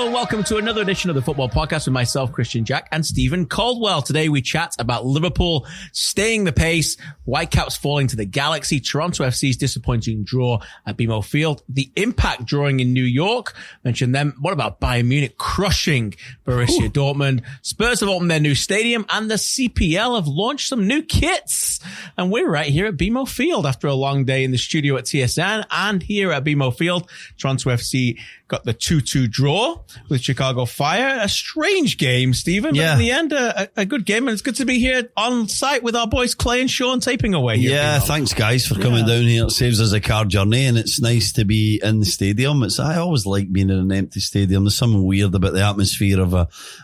Hello and welcome to another edition of the Football Podcast with myself, Kristian Jack, and Steven Caldwell. Today we chat about Liverpool staying the pace, Whitecaps falling to the Galaxy, Toronto FC's disappointing draw at BMO Field, the Impact drawing in New York, mention them. What about Bayern Munich crushing Borussia Dortmund? Spurs have opened their new stadium, and the CPL have launched some new kits. And we're right here at BMO Field after a long day in the studio at TSN, and here at BMO Field, Toronto FC got the 2-2 draw with Chicago Fire. A strange game, Stephen, but in the end, a good game. And it's good to be here on site with our boys Clay and Sean taping away here. Yeah, thanks guys for coming down here. It saves us a car journey, and it's nice to be in the stadium. I always like being in an empty stadium. There's something weird about the atmosphere of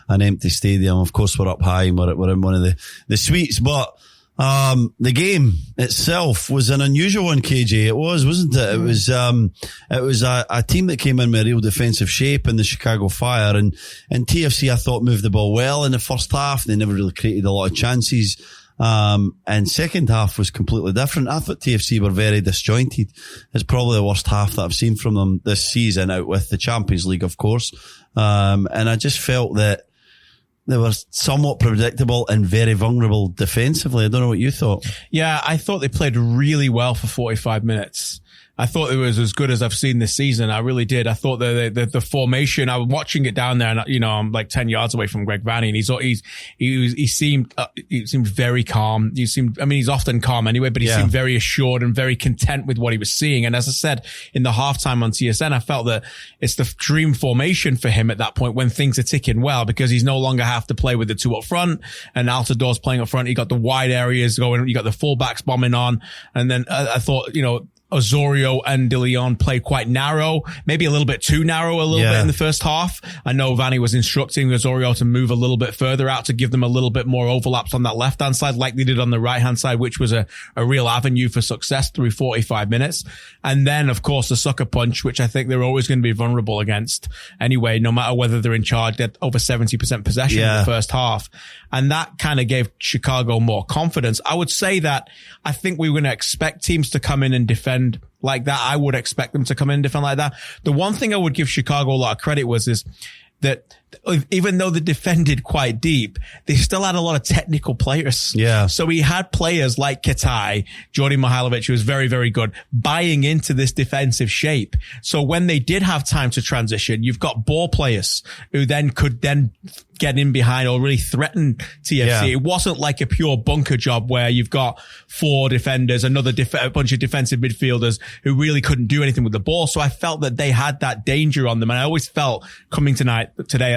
an empty stadium. Of course, we're up high and we're in one of the suites, but the game itself was an unusual one, KJ. It was, wasn't it? It was a team that came in with real defensive shape in the Chicago Fire, and TFC I thought moved the ball well in the first half. They never really created a lot of chances. And second half was completely different. I thought TFC were very disjointed. It's probably the worst half that I've seen from them this season, out with the Champions League, of course. And I just felt that they were somewhat predictable and very vulnerable defensively. I don't know what you thought. Yeah, I thought they played really well for 45 minutes. I thought it was as good as I've seen this season. I really did. I thought the formation, I was watching it down there, and, you know, I'm like 10 yards away from Greg Vanney, and he seemed very calm. He's often calm anyway, but he seemed very assured and very content with what he was seeing. And as I said in the halftime on TSN, I felt that it's the dream formation for him at that point when things are ticking well, because he's no longer have to play with the two up front and Altidor's playing up front. You got the wide areas going, you got the fullbacks bombing on. And then I thought, you know, Osorio and De Leon play quite narrow, maybe a little bit too narrow bit in the first half. I know Vanney was instructing Osorio to move a little bit further out to give them a little bit more overlaps on that left-hand side like they did on the right-hand side, which was a real avenue for success through 45 minutes. And then, of course, the sucker punch, which I think they're always going to be vulnerable against anyway, no matter whether they're in charge. They're over 70% possession in the first half. And that kind of gave Chicago more confidence. I would say that I think we were going to expect teams to come in and defend like that. I would expect them to come in and defend like that. The one thing I would give Chicago a lot of credit is that even though they defended quite deep, they still had a lot of technical players. Yeah. So he had players like Katai, Jordi Mihailovic, who was very, very good, buying into this defensive shape. So when they did have time to transition, you've got ball players who then could get in behind or really threaten TFC. Yeah. It wasn't like a pure bunker job where you've got four defenders, a bunch of defensive midfielders who really couldn't do anything with the ball. So I felt that they had that danger on them. And I always felt coming today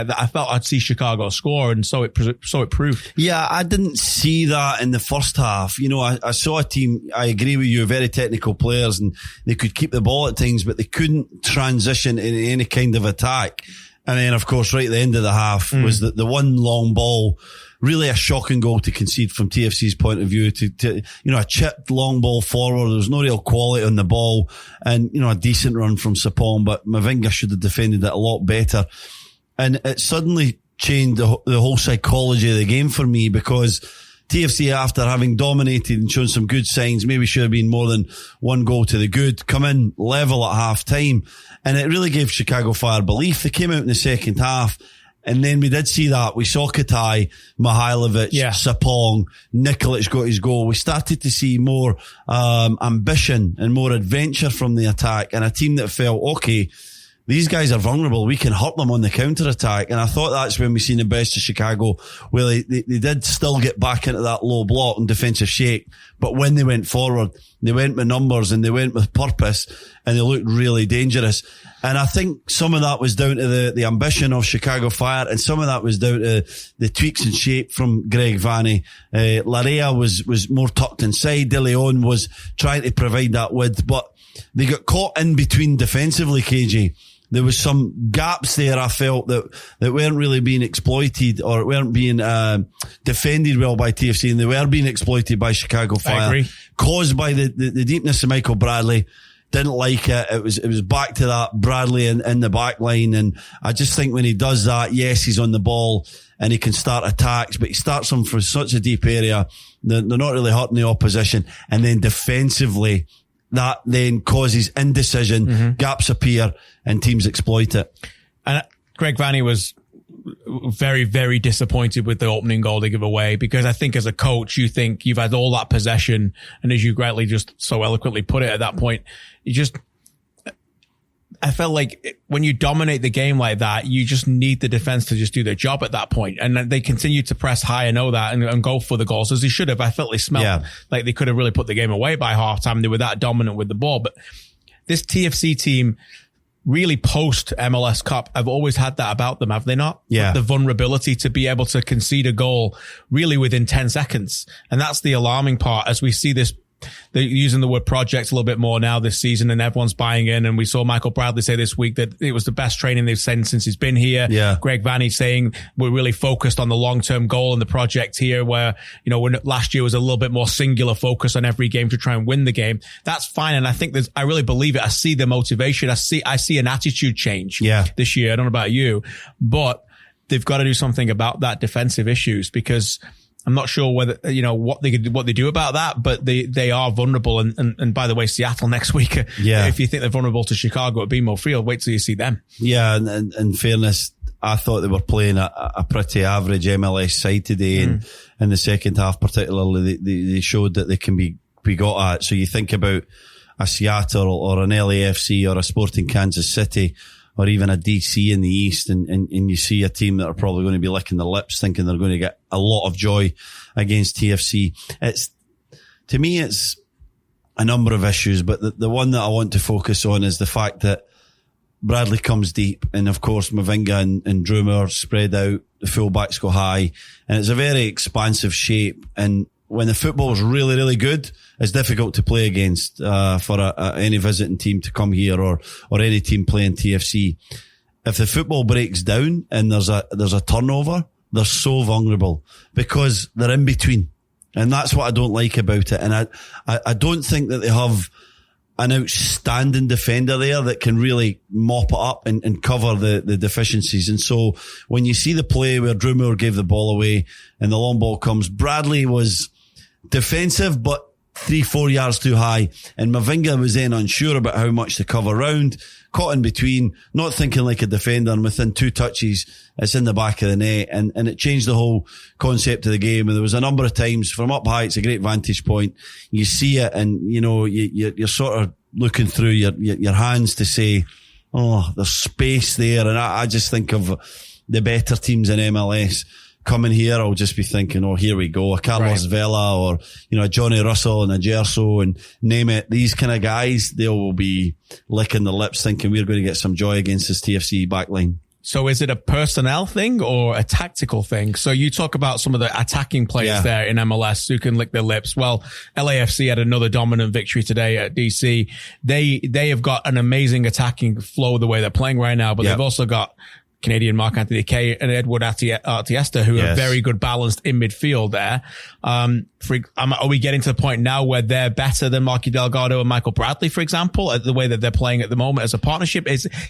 that I felt I'd see Chicago score, and so it proved. Yeah, I didn't see that in the first half. You know, I saw a team, I agree with you, very technical players, and they could keep the ball at times, but they couldn't transition in any kind of attack. And then, of course, right at the end of the half was the one long ball, really a shocking goal to concede from TFC's point of view, to you know, a chipped long ball forward. There was no real quality on the ball, and, you know, a decent run from Sapong, but Mavinga should have defended it a lot better. And it suddenly changed the whole psychology of the game for me, because TFC, after having dominated and shown some good signs, maybe should have been more than one goal to the good, come in level at half time. And it really gave Chicago Fire belief. They came out in the second half, and then we did see that. We saw Katai, Mihailovic, Sapong, Nikolic got his goal. We started to see more ambition and more adventure from the attack, and a team that felt, okay, these guys are vulnerable. We can hurt them on the counter-attack. And I thought that's when we seen the best of Chicago, where they did still get back into that low block and defensive shape. But when they went forward, they went with numbers and they went with purpose, and they looked really dangerous. And I think some of that was down to the ambition of Chicago Fire, and some of that was down to the tweaks in shape from Greg Vanney. Larea was more tucked inside. De Leon was trying to provide that width, but they got caught in between defensively, KJ. There was some gaps there, I felt, that weren't really being exploited, or weren't being defended well by TFC, and they were being exploited by Chicago Fire. I agree. Caused by the deepness of Michael Bradley. Didn't like it. It was back to that Bradley in the back line, and I just think when he does that, yes, he's on the ball and he can start attacks, but he starts them from such a deep area, they're not really hurting the opposition, and then defensively, that then causes indecision, gaps appear, and teams exploit it. And Greg Vanney was very, very disappointed with the opening goal they give away, because I think as a coach, you think you've had all that possession. And as you rightly just so eloquently put it at that point, I felt like when you dominate the game like that, you just need the defense to just do their job at that point. And they continued to press high, I know that, and go for the goals as they should have. I felt they smelled like they could have really put the game away by halftime. They were that dominant with the ball. But this TFC team, really post MLS Cup, have always had that about them, have they not? Yeah. The vulnerability to be able to concede a goal really within 10 seconds. And that's the alarming part as we see this. They're using the word project a little bit more now this season, and everyone's buying in. And we saw Michael Bradley say this week that it was the best training they've seen since he's been here. Yeah. Greg Vanney saying we're really focused on the long-term goal and the project here, where, when last year was a little bit more singular focus on every game to try and win the game. That's fine. And I think I really believe it. I see the motivation. I see an attitude change this year. I don't know about you, but they've got to do something about that defensive issues, because I'm not sure whether, what they do about that, but they are vulnerable. And by the way, Seattle next week, if you think they're vulnerable to Chicago at BMO Field, wait till you see them. Yeah. And in fairness, I thought they were playing a pretty average MLS side today. And in the second half, particularly, they showed that they can be got at. So you think about a Seattle or an LAFC or a Sporting Kansas City, or even a DC in the East, and you see a team that are probably going to be licking their lips thinking they're going to get a lot of joy against TFC. To me, it's a number of issues, but the one that I want to focus on is the fact that Bradley comes deep, and of course Mavinga and Drumer spread out, the fullbacks go high, and it's a very expansive shape. And when the football is really, really good, it's difficult to play against for any visiting team to come here, or any team playing TFC. If the football breaks down and there's a turnover, they're so vulnerable because they're in between, and that's what I don't like about it. And I don't think that they have an outstanding defender there that can really mop it up and cover the deficiencies. And so when you see the play where Drumer gave the ball away and the long ball comes, Bradley was defensive, but 3-4 yards too high. And Mavinga was then unsure about how much to cover round, caught in between, not thinking like a defender, and within 2 touches, it's in the back of the net. And it changed the whole concept of the game. And there was a number of times from up high, it's a great vantage point. You see it, and you're sort of looking through your hands to say, oh, there's space there. And I just think of the better teams in MLS coming here, I'll just be thinking, oh, here we go, a Carlos Vela, or, a Johnny Russell and a Gerso, and name it. These kind of guys, they will be licking their lips thinking we're going to get some joy against this TFC backline. So is it a personnel thing or a tactical thing? So you talk about some of the attacking players there in MLS who can lick their lips. Well, LAFC had another dominant victory today at DC. They have got an amazing attacking flow the way they're playing right now, but they've also got Canadian Marc-Anthony Kaye and Edward Atiesta, who are very good balanced in midfield there. Are we getting to the point now where they're better than Marky Delgado and Michael Bradley, for example, at the way that they're playing at the moment as a partnership?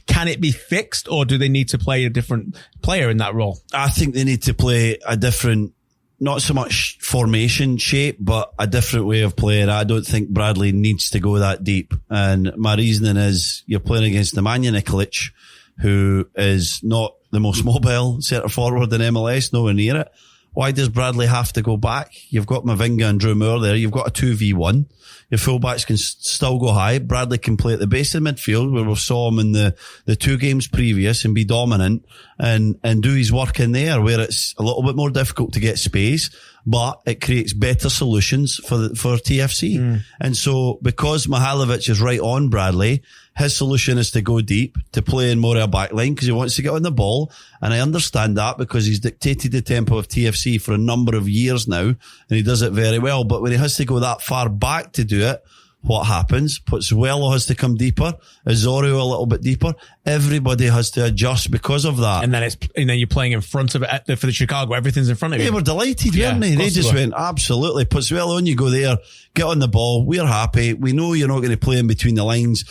Can it be fixed, or do they need to play a different player in that role? I think they need to play a different, not so much formation shape, but a different way of playing. I don't think Bradley needs to go that deep. And my reasoning is you're playing against Nemanja Nikolic, who is not the most mobile centre forward in MLS, nowhere near it. Why does Bradley have to go back? You've got Mavinga and Drumer there. You've got a 2v1. Your fullbacks can still go high. Bradley can play at the base of the midfield, where we saw him in the 2 games previous, and be dominant and do his work in there, where it's a little bit more difficult to get space, but it creates better solutions for TFC. And so because Mihailovic is right on Bradley, his solution is to go deep, to play in more of a back line, because he wants to get on the ball. And I understand that, because he's dictated the tempo of TFC for a number of years now, and he does it very well. But when he has to go that far back to do it, what happens? Pozuelo has to come deeper, Osorio a little bit deeper. Everybody has to adjust because of that. And then you're playing in front of it for the Chicago. Everything's in front of you. They were delighted, weren't they? They just went, absolutely. Pozuelo, on you go there, get on the ball. We're happy. We know you're not going to play in between the lines.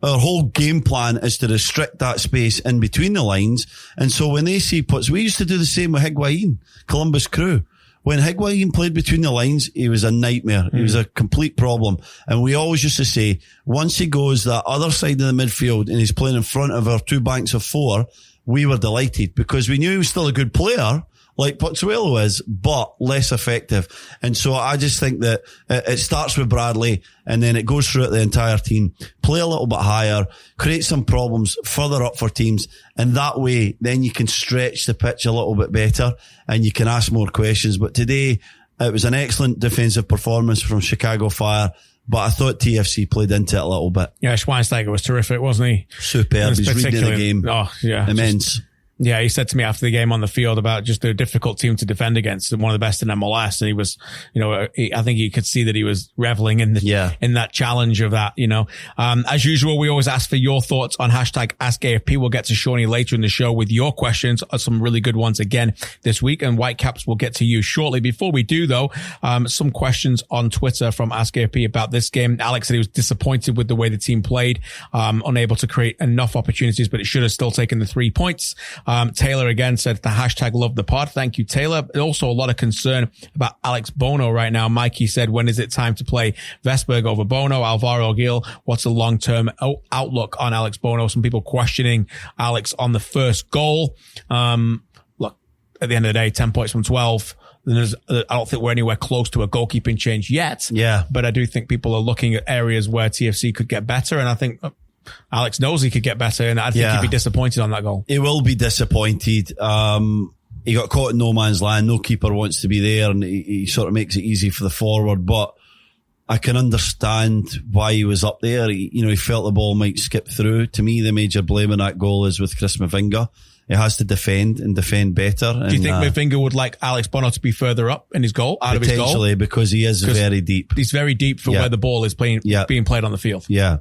Our whole game plan is to restrict that space in between the lines. And so when they see we used to do the same with Higuain, Columbus Crew. When Higuain played between the lines, he was a nightmare. He was a complete problem. And we always used to say, once he goes that other side of the midfield and he's playing in front of our 2 banks of 4, we were delighted because we knew he was still a good player, like Pozuelo is, but less effective. And so I just think that it starts with Bradley and then it goes throughout the entire team. Play a little bit higher, create some problems further up for teams. And that way, then you can stretch the pitch a little bit better and you can ask more questions. But today, it was an excellent defensive performance from Chicago Fire. But I thought TFC played into it a little bit. Yeah, Schweinsteiger was terrific, wasn't he? Superb. He's reading the game. Oh, yeah. Immense. Yeah, he said to me after the game on the field about just a difficult team to defend against, one of the best in MLS. And he was, I think you could see that he was reveling in that challenge of that, As usual, we always ask for your thoughts on hashtag AskAFP. We'll get to Shawnee later in the show with your questions, some really good ones again this week. And Whitecaps will get to you shortly. Before we do, though, some questions on Twitter from AskAFP about this game. Alex said he was disappointed with the way the team played, unable to create enough opportunities, but it should have still taken the 3 points. Taylor again said the hashtag love the pod. Thank you, Taylor. Also a lot of concern about Alex Bono right now. Mikey said, when is it time to play Vesberg over Bono? Alvaro Gil, what's the long-term outlook on Alex Bono? Some people questioning Alex on the first goal. Look, at the end of the day, 10 points from 12. I don't think we're anywhere close to a goalkeeping change yet. Yeah. But I do think people are looking at areas where TFC could get better. And I think Alex knows he could get better, and I think he'd be disappointed on that goal. He will be disappointed. He got caught in no man's land. No keeper wants to be there, and he sort of makes it easy for the forward. But I can understand why he was up there. He felt the ball might skip through. To me, the major blame in that goal is with Chris Mavinga. He has to defend and defend better. Do you think Mavinga would like Alex Bono to be further up in his goal, out of his goal? Potentially, because he is very deep. He's very deep for where the ball is being played on the field. Yeah.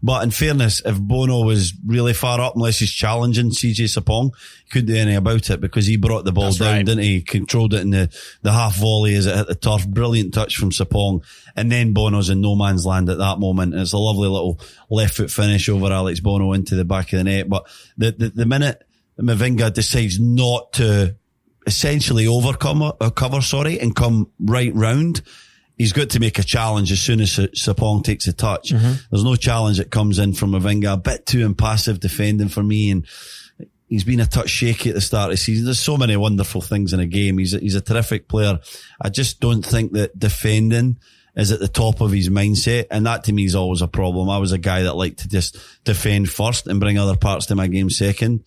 But in fairness, if Bono was really far up, unless he's challenging CJ Sapong, he couldn't do anything about it because he brought the ball down, didn't he? Controlled it in the half volley as it hit the turf. Brilliant touch from Sapong. And then Bono's in no man's land at that moment. It's a lovely little left foot finish over Alex Bono into the back of the net. But the minute Mavinga decides not to essentially cover, and come right round, he's got to make a challenge as soon as Sapong takes a touch. Mm-hmm. There's no challenge that comes in from Mavinga. A bit too impassive defending for me, and he's been a touch shaky at the start of the season. There's so many wonderful things in a game. He's a terrific player. I just don't think that defending is at the top of his mindset, and that to me is always a problem. I was a guy that liked to just defend first and bring other parts to my game second.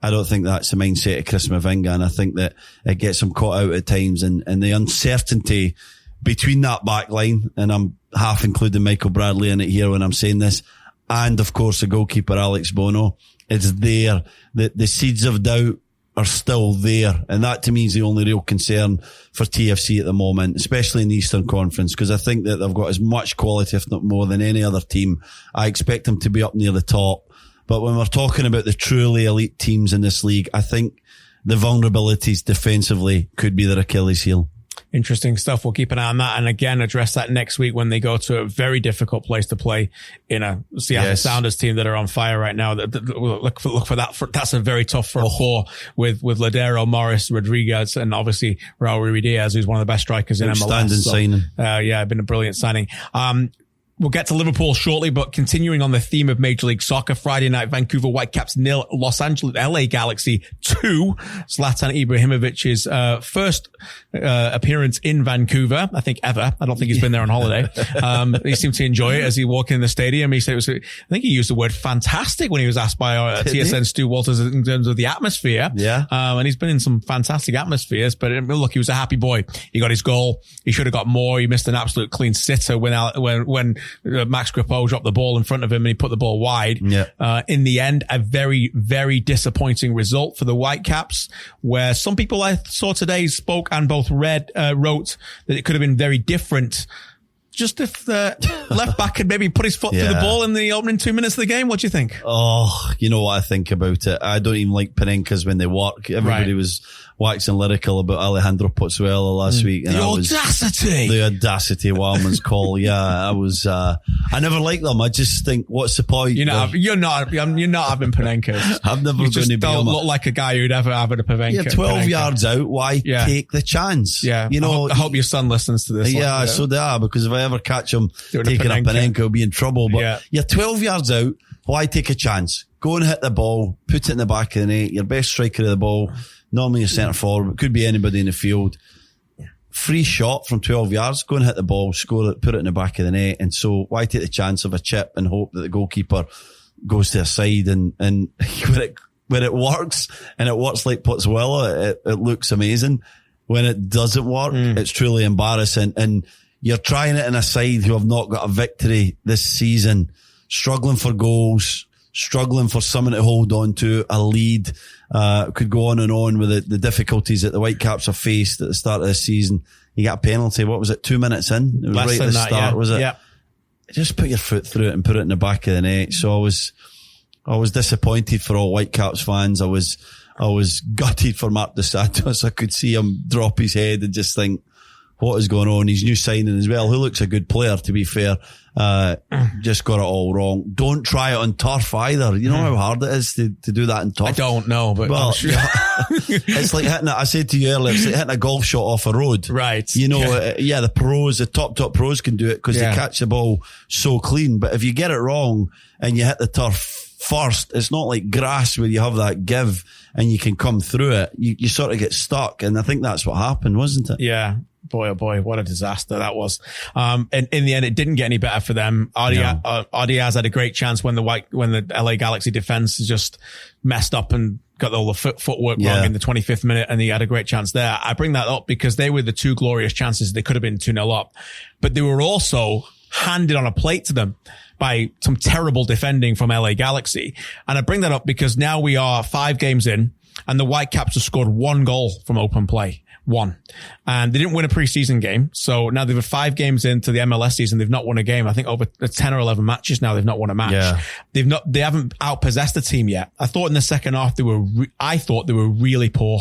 I don't think that's the mindset of Chris Mavinga, and I think that it gets him caught out at times, and the uncertainty between that back line, and I'm half including Michael Bradley in it here when I'm saying this, and of course the goalkeeper Alex Bono, it's there. The seeds of doubt are still there, and that to me is the only real concern for TFC at the moment, especially in the Eastern Conference, because I think that they've got as much quality, if not more, than any other team. I expect them to be up near the top. But when we're talking about the truly elite teams in this league, I think the vulnerabilities defensively could be their Achilles heel. Interesting stuff. We'll keep an eye on that, and again address that next week when they go to a very difficult place to play in a Seattle Sounders team that are on fire right now. Look for that. That's a very tough front four with Ladero, Morris, Rodriguez, and obviously Raul Ruiz, who's one of the best strikers in MLS. Outstanding signing. Been a brilliant signing. We'll get to Liverpool shortly, but continuing on the theme of Major League Soccer, Friday night, Vancouver Whitecaps 0, LA Galaxy 2. Zlatan Ibrahimovic's first appearance in Vancouver, I think ever. I don't think he's been there on holiday. He seemed to enjoy it as he walked in the stadium. He said I think he used the word fantastic when he was asked by TSN Stu Walters in terms of the atmosphere. Yeah. And he's been in some fantastic atmospheres, but look, he was a happy boy. He got his goal. He should have got more. He missed an absolute clean sitter when Max Crepeau dropped the ball in front of him and he put the ball wide. Yeah. In the end, a very, very disappointing result for the Whitecaps, where some people I saw today spoke and both wrote that it could have been very different. Just if the left back had maybe put his foot through the ball in the opening 2 minutes of the game. What do you think? Oh, you know what I think about it? I don't even like Panenkas when they work. Everybody was waxing lyrical about Alejandro Pozuelo last week. And the audacity, Wildman's call. Yeah, I never liked them. I just think, what's the point? You're not having Panenkas. I've never you just don't look like a guy who'd ever have a Panenka. You're 12 yards out. Why take the chance? Yeah. I hope your son listens to this. Yeah, so they are, because if I ever catch him taking a Panenka, he'll be in trouble. But you're 12 yards out. Why take a chance? Go and hit the ball, put it in the back of the net. Your best striker of the ball, normally a centre forward, but could be anybody in the field. Free shot from 12 yards, go and hit the ball, score it, put it in the back of the net. And so why take the chance of a chip and hope that the goalkeeper goes to a side and when it works, and it works like Pozuelo, it looks amazing. When it doesn't work, it's truly embarrassing. And you're trying it in a side who have not got a victory this season, struggling for goals, struggling for someone to hold on to, a lead. Could go on with the difficulties that the Whitecaps have faced at the start of the season. You got a penalty, what was it, 2 minutes in? It was Less right than at the that, start, yeah. was it? Yeah. Just put your foot through it and put it in the back of the net. So I was disappointed for all Whitecaps fans. I was gutted for Marc Dos Santos. I could see him drop his head and just think, what is going on? His new signing as well, who looks a good player, to be fair, just got it all wrong. Don't try it on turf either. You know how hard it is to do that in turf? I don't know, but well, I'm sure. It's like hitting I said to you earlier, it's like hitting a golf shot off a road. Right. You know, the pros, the top pros can do it because they catch the ball so clean. But if you get it wrong and you hit the turf first, it's not like grass where you have that give and you can come through it. You sort of get stuck. And I think that's what happened, wasn't it? Yeah. Boy, oh boy, what a disaster that was. And in the end, it didn't get any better for them. Diaz had a great chance when the LA Galaxy defense just messed up and got all the footwork wrong in the 25th minute, and he had a great chance there. I bring that up because they were the two glorious chances. They could have been 2-0 up, but they were also handed on a plate to them by some terrible defending from LA Galaxy. And I bring that up because now we are 5 games in and the Whitecaps have scored 1 goal from open play. 1. And they didn't win a preseason game. So now they've 5 games into the MLS season. They've not won a game. I think over 10 or 11 matches now, they've not won a match. Yeah. They haven't outpossessed the team yet. I thought in the second half they were really poor.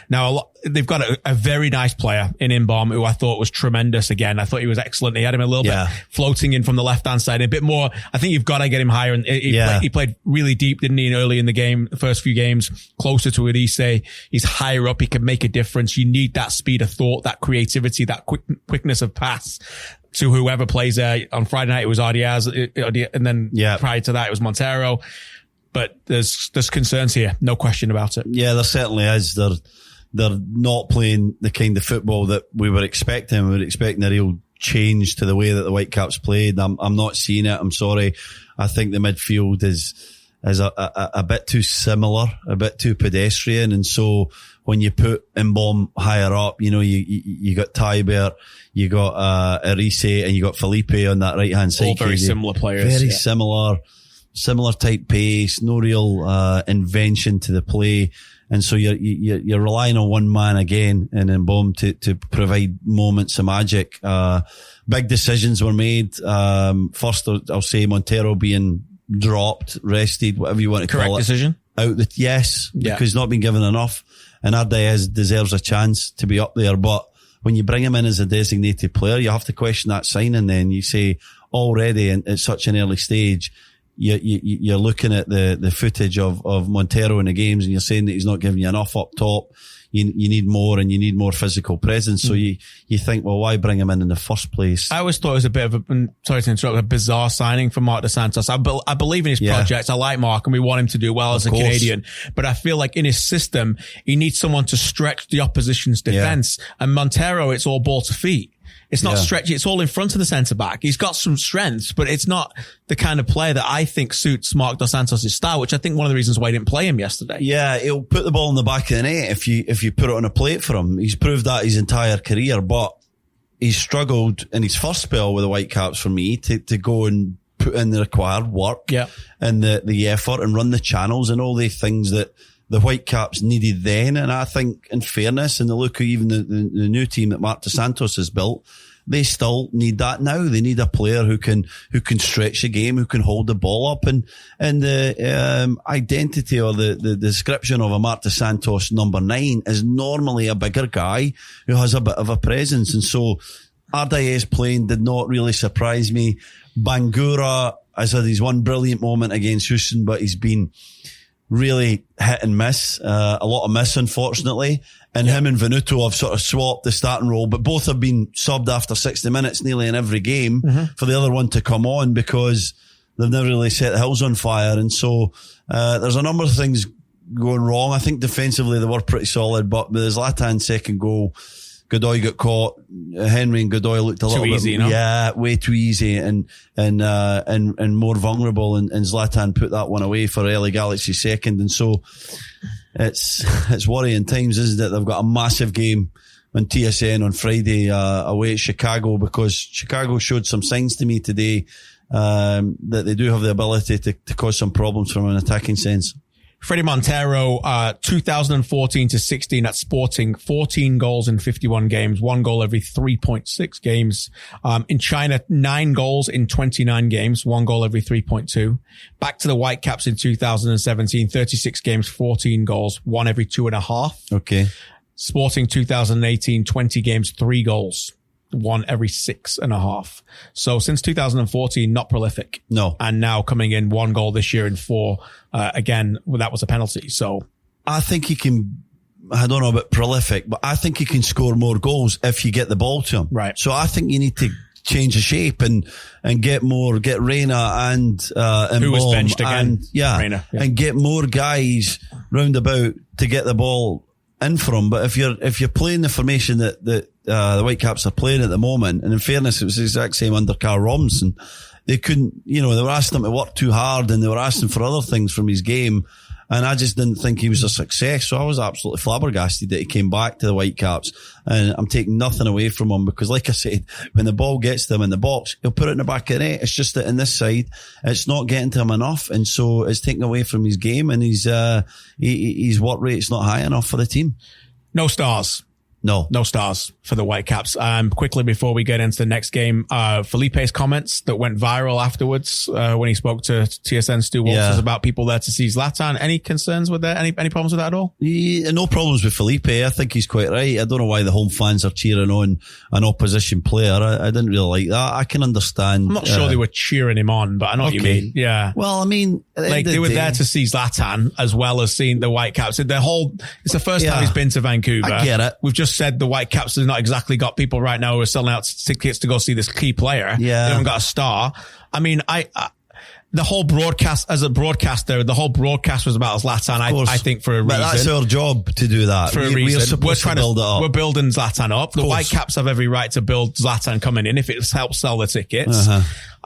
Now they've got a very nice player in Inbaum who I thought was tremendous again. I thought he was excellent. He had him a little bit floating in from the left hand side, a bit more. I think you've got to get him higher. And he played really deep, didn't he, early in the game, the first few games, closer to Elise. He's higher up. He can make a difference. You need that speed of thought, that creativity, that quickness of pass to whoever plays there. On Friday night, it was Diaz, and then prior to that, it was Montero. But there's concerns here. No question about it. Yeah, there certainly is. They're not playing the kind of football that we were expecting. We were expecting a real change to the way that the Whitecaps played. I'm not seeing it. I'm sorry. I think the midfield is a bit too similar, a bit too pedestrian. And so when you put Inbaum higher up, you know, you got Tybert, you got Arise, and you got Felipe on that right hand side. All very similar players. Very similar type pace, no real invention to the play. And so you're relying on one man again in Inbaum to provide moments of magic. Big decisions were made. First, I'll say Montero being dropped, rested, whatever you want to call it. Correct decision. Because he's not been given enough. And Diaz deserves a chance to be up there. But when you bring him in as a designated player, you have to question that signing. Then you say already at such an early stage, you're looking at the footage of Montero in the games and you're saying that he's not giving you enough up top. You need more, and you need more physical presence. So you think, well, why bring him in the first place? I always thought it was a bit of sorry to interrupt, a bizarre signing for Marc Dos Santos. I believe in his project. I like Marc and we want him to do well as a Canadian. But I feel like in his system, he needs someone to stretch the opposition's defense. And Montero, it's all ball to feet. It's not stretchy. It's all in front of the centre back. He's got some strengths, but it's not the kind of player that I think suits Marc Dos Santos' style, which I think one of the reasons why he didn't play him yesterday. Yeah, he'll put the ball in the back of the net if you put it on a plate for him. He's proved that his entire career, but he's struggled in his first spell with the Whitecaps for me to go and put in the required work and the effort and run the channels and all the things that the Whitecaps needed then. And I think, in fairness, and the look of even the new team that Marc Dos Santos has built, they still need that now. They need a player who can stretch the game, who can hold the ball up, and the identity or the description of a Marc Dos Santos number 9 is normally a bigger guy who has a bit of a presence. And so Diaz playing did not really surprise me. Bangura has had his one brilliant moment against Houston, but he's been really hit and miss, a lot of miss, unfortunately. And him and Venuto have sort of swapped the starting role, but both have been subbed after 60 minutes nearly in every game for the other one to come on, because they've never really set the hills on fire. And so there's a number of things going wrong. I think defensively they were pretty solid, but with the Zlatan second goal, Godoy got caught. Henry and Godoy looked a little bit easy, you know? Yeah, way too easy and more vulnerable. And Zlatan put that one away for LA Galaxy second. And so it's worrying times, isn't it? They've got a massive game on TSN on Friday away at Chicago, because Chicago showed some signs to me today that they do have the ability to cause some problems from an attacking sense. Freddie Montero, 2014 to 16 at Sporting, 14 goals in 51 games, 1 goal every 3.6 games. In China, 9 goals in 29 games, 1 goal every 3.2. Back to the Whitecaps in 2017, 36 games, 14 goals, 1 every 2.5. Okay. Sporting 2018, 20 games, 3 goals. 1 every 6.5. So since 2014, not prolific. No. And now coming in 1 goal this year in 4. Again, well, that was a penalty. So I think he can, I don't know about prolific, but I think he can score more goals if you get the ball to him. Right. So I think you need to change the shape and get Reina and who was benched again. Reina, and get more guys round about to get the ball in for him. But if you're playing the formation that the Whitecaps are playing at the moment, and in fairness, it was the exact same under Carl Robinson. They couldn't, they were asking him to work too hard, and they were asking for other things from his game. And I just didn't think he was a success. So I was absolutely flabbergasted that he came back to the Whitecaps. And I'm taking nothing away from him, because like I said, when the ball gets to him in the box, he'll put it in the back of the net. It's just that in this side, it's not getting to him enough. And so it's taken away from his game, and his work rate's not high enough for the team. No stars. No stars for the Whitecaps. Quickly before we get into the next game, Felipe's comments that went viral afterwards when he spoke to TSN Stu Walters about people there to see Zlatan. Any concerns with that? Any problems with that at all? Yeah, no problems with Felipe. I think he's quite right. I don't know why the home fans are cheering on an opposition player. I didn't really like that. I can understand. I'm not sure they were cheering him on, but I know what you mean. Yeah. Well, I mean, like they were there to see Zlatan as well as seeing the Whitecaps. It's the first time he's been to Vancouver. I get it. We've just said the Whitecaps has not exactly got people right now who are selling out tickets to go see this key player. Yeah. They haven't got a star. I mean, the whole broadcast, as a broadcaster, the whole broadcast was about Zlatan, I think, for a reason. But that's our job to do that. For a reason. We're supposed to build it up. We're building Zlatan up. The Whitecaps have every right to build Zlatan coming in if it helps sell the tickets.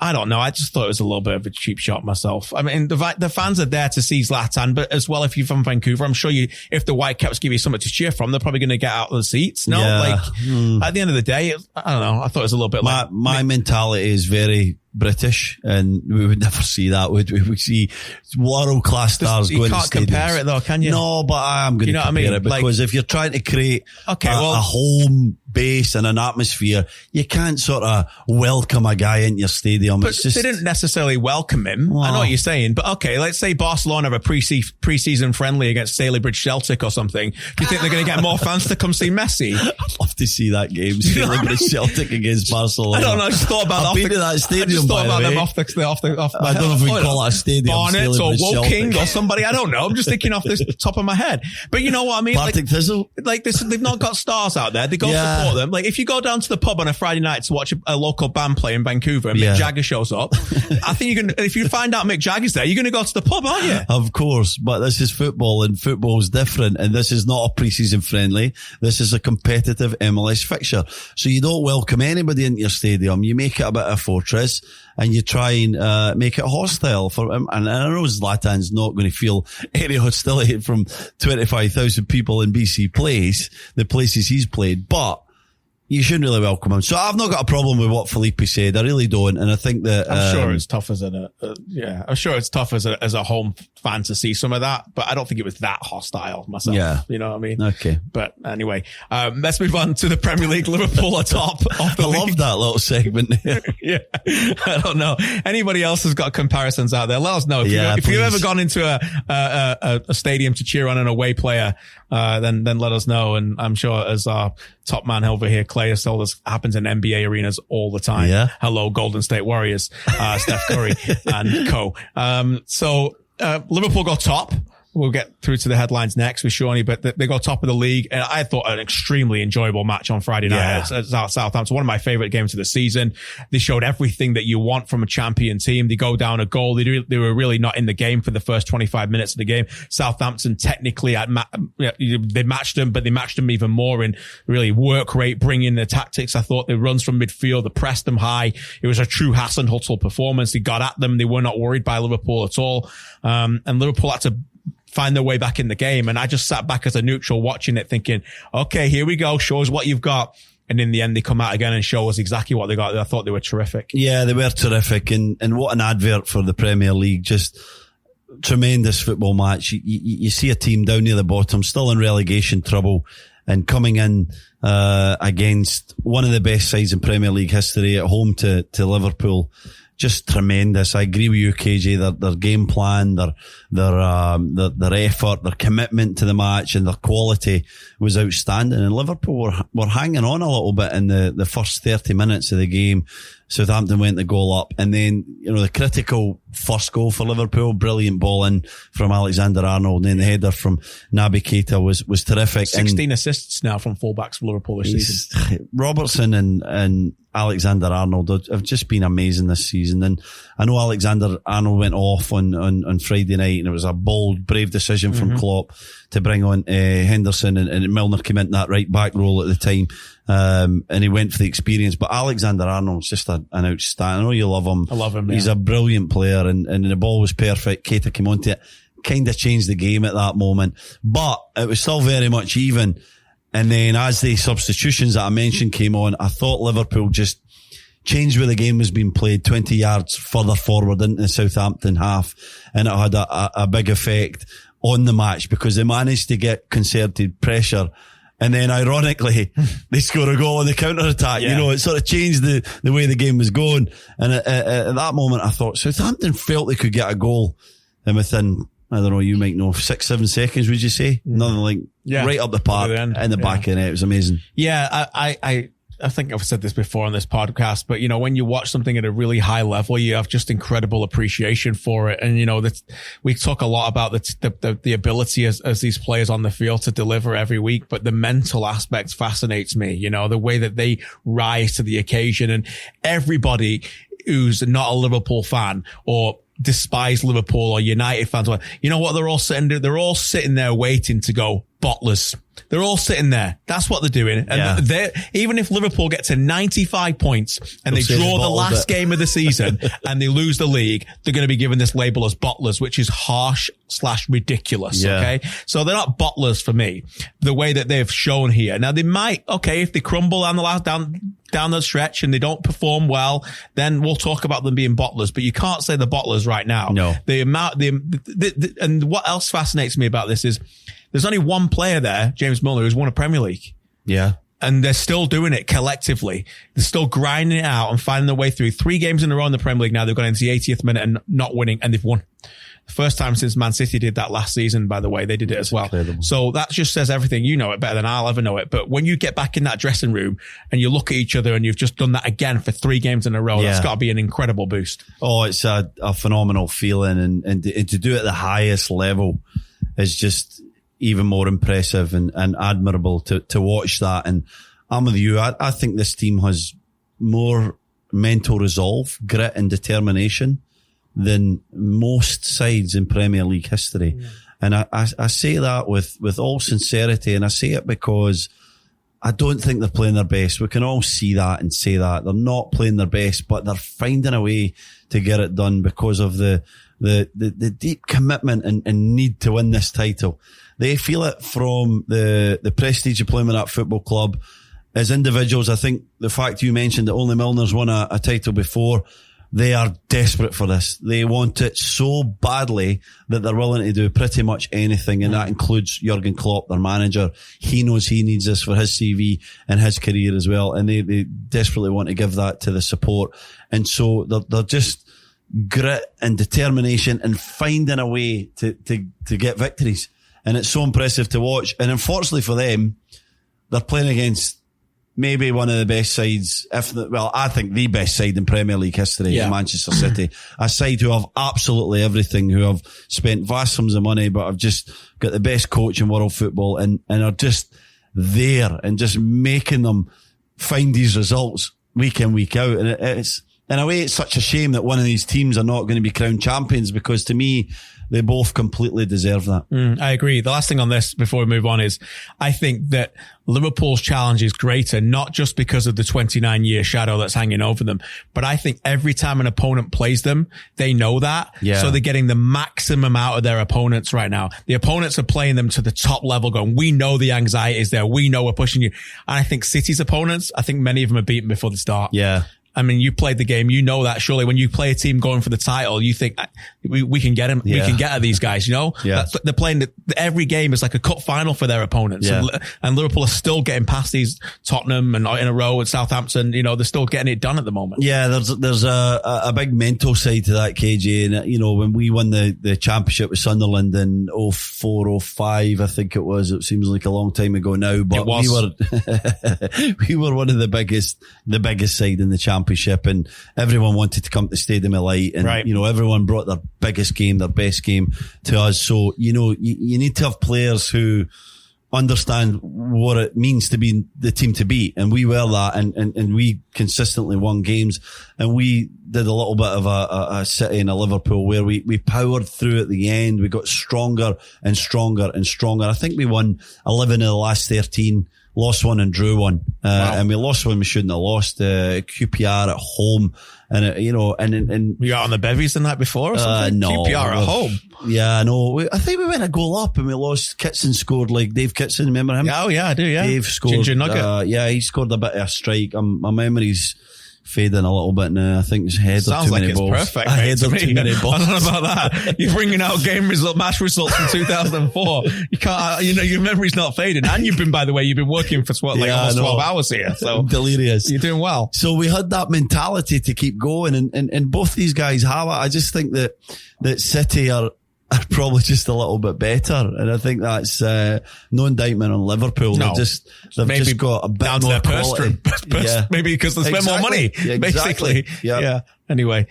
I don't know. I just thought it was a little bit of a cheap shot myself. I mean, the fans are there to see Zlatan, but as well, if you're from Vancouver, I'm sure if the Whitecaps give you something to cheer from, they're probably going to get out of the seats. No, at the end of the day, I don't know. I thought it was a little bit my mentality is very British, and we would never see that, would we? We see world-class stars going to stadiums. You can't compare it though, can you? No, but I am going to compare it, because if you're trying to create a home base and an atmosphere, you can't sort of welcome a guy into your stadium. But they didn't necessarily welcome him. I know what you're saying, but okay, let's say Barcelona have a pre-season friendly against Stalybridge Celtic or something. Do you think they're going to get more fans to come see Messi? I'd love to see that game, Stalybridge Celtic against Barcelona. I don't know. I just thought about I've been to that stadium. I just thought about them off the I don't know if we call it a stadium. Barnet or Woking or somebody. I don't know. I'm just thinking off the top of my head. But you know what I mean? Partick Thistle. Like this, they've not got stars out there. They go support them. Like if you go down to the pub on a Friday night to watch a local band play in Vancouver and Mick Jagger shows up, I think if you find out Mick Jagger's there, you're going to go to the pub, aren't you? Of course, but this is football, and football's different, and this is not a pre-season friendly. This is a competitive MLS fixture. So you don't welcome anybody into your stadium. You make it a bit of a fortress, and you try and make it hostile for him. And I know Zlatan's not going to feel any hostility from 25,000 people in BC Place, the places he's played, but you shouldn't really welcome him. So I've not got a problem with what Felipe said. I really don't. And I think that I'm sure it's tough I'm sure it's tough as a home fan to see some of that, but I don't think it was that hostile myself. Yeah. You know what I mean? Okay. But anyway, let's move on to the Premier League. Liverpool atop of the league. I love that little segment there. Yeah. I don't know. Anybody else has got comparisons out there? Let us know. If you've ever gone into a stadium to cheer on an away player, then let us know. And I'm sure as our top man over here, Clay, has told us happens in NBA arenas all the time. Yeah. Hello, Golden State Warriors, Steph Curry and co. So Liverpool got top we'll get through to the headlines next with Shawnee, but they got top of the league. And I thought an extremely enjoyable match on Friday night at Southampton. One of my favorite games of the season. They showed everything that you want from a champion team. They go down a goal. They were really not in the game for the first 25 minutes of the game. Southampton technically they matched them, but they matched them even more in really work rate, bringing the tactics. I thought the runs from midfield, they pressed them high. It was a true Hasenhüttl performance. They got at them. They were not worried by Liverpool at all. And Liverpool had to find their way back in the game. And I just sat back as a neutral watching it thinking, okay, here we go. Show us what you've got. And in the end, they come out again and show us exactly what they got. I thought they were terrific. Yeah, they were terrific. And what an advert for the Premier League. Just tremendous football match. You see a team down near the bottom, still in relegation trouble, and coming in against one of the best sides in Premier League history at home to Liverpool. Just tremendous. I agree with you, KJ. Their game plan, their effort, their commitment to the match, and their quality was outstanding. And Liverpool were hanging on a little bit in the first 30 minutes of the game. Southampton went the goal up, and then the critical first goal for Liverpool, brilliant ball in from Alexander-Arnold, and then the header from Naby Keita was terrific. 16 assists now from fullbacks for Liverpool this season. Robertson and Alexander-Arnold have just been amazing this season. And I know Alexander-Arnold went off on Friday night, and it was a bold, brave decision from Klopp to bring on Henderson, and Milner came into that right back role at the time. And he went for the experience, but Alexander-Arnold's just an outstanding. I know you love him. I love him. He's a brilliant player, and the ball was perfect. Keita came onto it, kind of changed the game at that moment, but it was still very much even. And then as the substitutions that I mentioned came on, I thought Liverpool just changed where the game was being played 20 yards further forward into the Southampton half, and it had a big effect on the match because they managed to get concerted pressure. And then ironically, they score a goal on the counter-attack. Yeah. It sort of changed the way the game was going. And at that moment, I thought Southampton felt they could get a goal. And within, I don't know, you might know, 6-7 seconds, would you say? Nothing like right up the park, in the back of the net. It was amazing. Yeah, I think I've said this before on this podcast, but when you watch something at a really high level, you have just incredible appreciation for it. And we talk a lot about the ability as these players on the field to deliver every week, but the mental aspect fascinates me. The way that they rise to the occasion, and everybody who's not a Liverpool fan or despise Liverpool or United fans, you know what they're all sitting there waiting to go bottlers. They're all sitting there. That's what they're doing. And even if Liverpool get to 95 points and they draw the last game of the season and they lose the league, they're going to be given this label as bottlers, which is harsh/ridiculous. Yeah. Okay. So they're not bottlers for me, the way that they've shown here. Now they might, if they crumble down the stretch and they don't perform well, then we'll talk about them being bottlers, but you can't say the bottlers right now. No. And what else fascinates me about this is there's only one player there, James Milner, who's won a Premier League. Yeah. And they're still doing it collectively. They're still grinding it out and finding their way through 3 games in a row in the Premier League now. They've gone into the 80th minute and not winning, and they've won. First time since Man City did that last season, by the way. They did it as well. Incredible. So that just says everything. You know it better than I'll ever know it. But when you get back in that dressing room and you look at each other and you've just done that again for 3 games in a row, that's got to be an incredible boost. Oh, it's a phenomenal feeling. And to do it at the highest level is just even more impressive and admirable to watch that. And I'm with you. I think this team has more mental resolve, grit and determination than most sides in Premier League history. Yeah. And I say that with all sincerity, and I say it because I don't think they're playing their best. We can all see that and say that. They're not playing their best, but they're finding a way to get it done because of the deep commitment and need to win this title. They feel it from the prestige of playing at that football club. As individuals, I think the fact you mentioned that only Milner's won a title before, they are desperate for this. They want it so badly that they're willing to do pretty much anything, and that includes Jurgen Klopp, their manager. He knows he needs this for his CV and his career as well, and they desperately want to give that to the support. And so they're just grit and determination and finding a way to get victories. And it's so impressive to watch. And unfortunately for them, they're playing against maybe one of the best sides, I think the best side in Premier League history, in Manchester City. A side who have absolutely everything, who have spent vast sums of money, but have just got the best coach in world football and are just there and just making them find these results week in, week out. And it's, in a way, it's such a shame that one of these teams are not going to be crowned champions, because to me, they both completely deserve that. I agree. The last thing on this before we move on is I think that Liverpool's challenge is greater, not just because of the 29-year shadow that's hanging over them, but I think every time an opponent plays them, they know that. Yeah. So they're getting the maximum out of their opponents right now. The opponents are playing them to the top level, going, we know the anxiety is there. We know we're pushing you. And I think City's opponents, I think many of them are beaten before the start. Yeah. I mean, you played the game, you know that. Surely when you play a team going for the title, you think we can get him. Yeah. We can get at these guys, you know? Yeah. They're playing every game is like a cup final for their opponents. Yeah. And Liverpool are still getting past these Tottenham and in a row and Southampton, you know, they're still getting it done at the moment. Yeah, there's a big mental side to that, KJ. And, you know, when we won the championship with Sunderland in 04-05, I think it was, it seems like a long time ago now, but we were one of the biggest side in the championship, and everyone wanted to come to the Stadium of Light, and you know, everyone brought their biggest game, their best game to us. So, you know, you need to have players who understand what it means to be the team to beat, and we were that, and we consistently won games, and we did a little bit of a City and a Liverpool where we powered through at the end. We got stronger and stronger and stronger. I think we won 11 of the last 13. Lost one and drew one. And we lost one we shouldn't have lost. QPR at home. And, you know, and we got on the bevies the night before or something? No. QPR at home. Yeah, no. I think we went a goal up and we lost. Kitson scored, like Dave Kitson, remember him? Oh, yeah, I do, yeah. Dave scored. Ginger Nugget. Yeah, he scored a bit of a strike. My memory's fading a little bit now. I think his head sounds too like many it's balls. Perfect. Head of too many balls. I don't know about that. You're bringing out match results from 2004. You can't, you know, your memory's not fading. And you've been working for almost 12 hours here. So delirious. You're doing well. So we had that mentality to keep going, and both these guys have it. I just think that City are probably just a little bit better, and I think that's no indictment on Liverpool. No. They've just got a bit down more to their quality. Maybe because they spend more money, basically. Yeah. Anyway,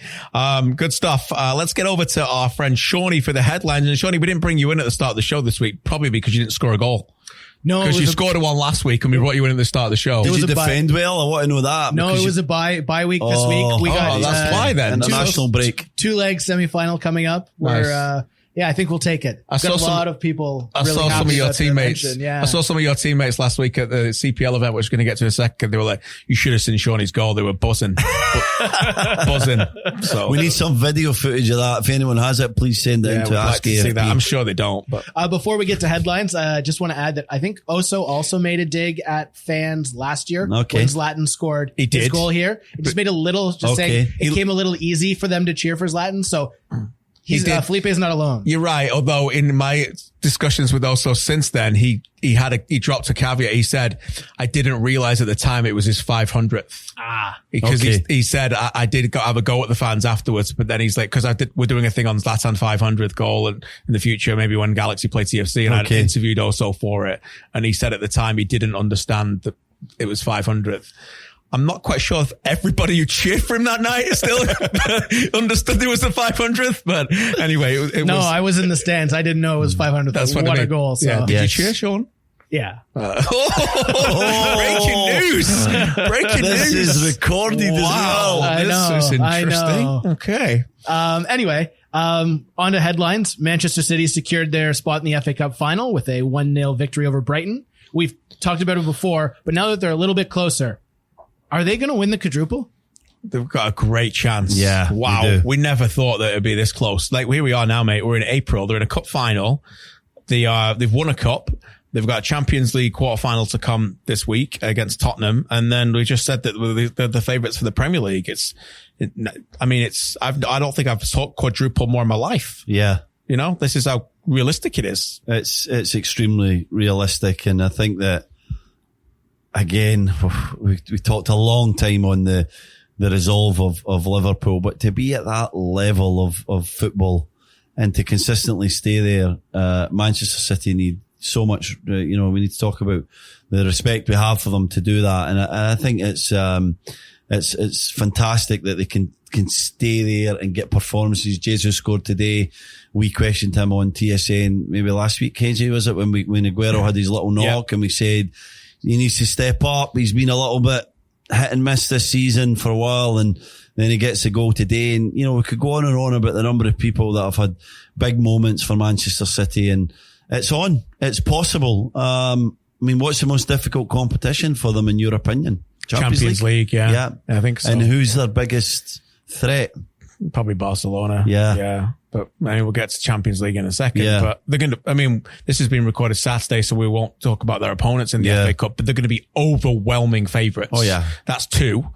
good stuff. Let's get over to our friend Shawnee for the headlines. And Shawnee, we didn't bring you in at the start of the show this week, probably because you didn't score a goal. No, because you scored one last week and we brought you in at the start of the show. Did you defend well? I want to know that. No, it was a bye week this week. We got that's why then. International break. 2-leg semifinal coming up. Where I think we'll take it. I saw a lot of people. I saw some of your teammates. Yeah. I saw some of your teammates last week at the CPL event, which we're going to get to in a second. They were like, "You should have seen Shawnee's goal." They were buzzing, buzzing. So we need some video footage of that. If anyone has it, please send it into Ask AFP. I'm sure they don't. But before we get to headlines, I just want to add that I think Oso also made a dig at fans last year when Zlatan scored his goal here. It just made a little, saying it came a little easy for them to cheer for Zlatan. So. Felipe is not alone. You're right. Although in my discussions with Oso since then, he dropped a caveat. He said, I didn't realize at the time it was his 500th. Because he said, I did have a go at the fans afterwards, but then he's like, cause we're doing a thing on Zlatan 500th goal and in the future, maybe when Galaxy play TFC, and I interviewed Oso for it. And he said at the time he didn't understand that it was 500th. I'm not quite sure if everybody who cheered for him that night still understood it was the 500th, but anyway, it was. I was in the stands. I didn't know it was 500th. That's what a goal. So. Yeah. Did you cheer, Sean? Yeah. Breaking news. This is recorded as well. This is interesting. Okay. Anyway, on to headlines. Manchester City secured their spot in the FA Cup final with a 1-0 victory over Brighton. We've talked about it before, but now that they're a little bit closer, are they going to win the quadruple? They've got a great chance. Yeah. Wow. We never thought that it'd be this close. Like, here we are now, mate. We're in April. They're in a cup final. They've won a cup. They've got a Champions League quarterfinal to come this week against Tottenham. And then we just said that they're the favourites for the Premier League. I don't think I've thought quadruple more in my life. Yeah. You know, this is how realistic it is. It's extremely realistic. And I think that, again, we talked a long time on the resolve of Liverpool, but to be at that level of football and to consistently stay there, Manchester City need so much, we need to talk about the respect we have for them to do that. And I think it's fantastic that they can stay there and get performances. Jesus scored today. We questioned him on TSN maybe last week, KJ, was it, when Aguero had his little knock, and we said he needs to step up. He's been a little bit hit and miss this season for a while, and then he gets a goal today. And, we could go on and on about the number of people that have had big moments for Manchester City, and it's possible. What's the most difficult competition for them in your opinion? Champions League, yeah. I think so. And who's their biggest threat? Probably Barcelona. Yeah. But we'll get to Champions League in a second. Yeah. But they're going to, this has been recorded Saturday, so we won't talk about their opponents in the FA Cup, but they're going to be overwhelming favourites. Oh, yeah. That's 2.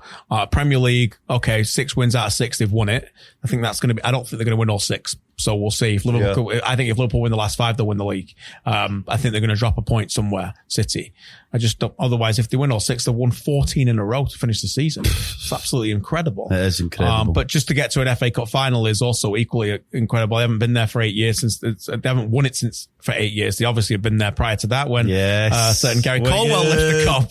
Premier League, 6 wins out of 6, they've won it. I think that's going to be, I don't think they're going to win all 6. So we'll see. I think if Liverpool win the last 5, they'll win the league. I think they're going to drop a point somewhere, City. I just don't, otherwise, if they win all 6, they've won 14 in a row to finish the season. It's absolutely incredible. It is incredible. But just to get to an FA Cup final is also equally incredible. They haven't been there for 8 years they haven't won it for 8 years. They obviously have been there prior to that when certain Gary Caldwell lifted the cup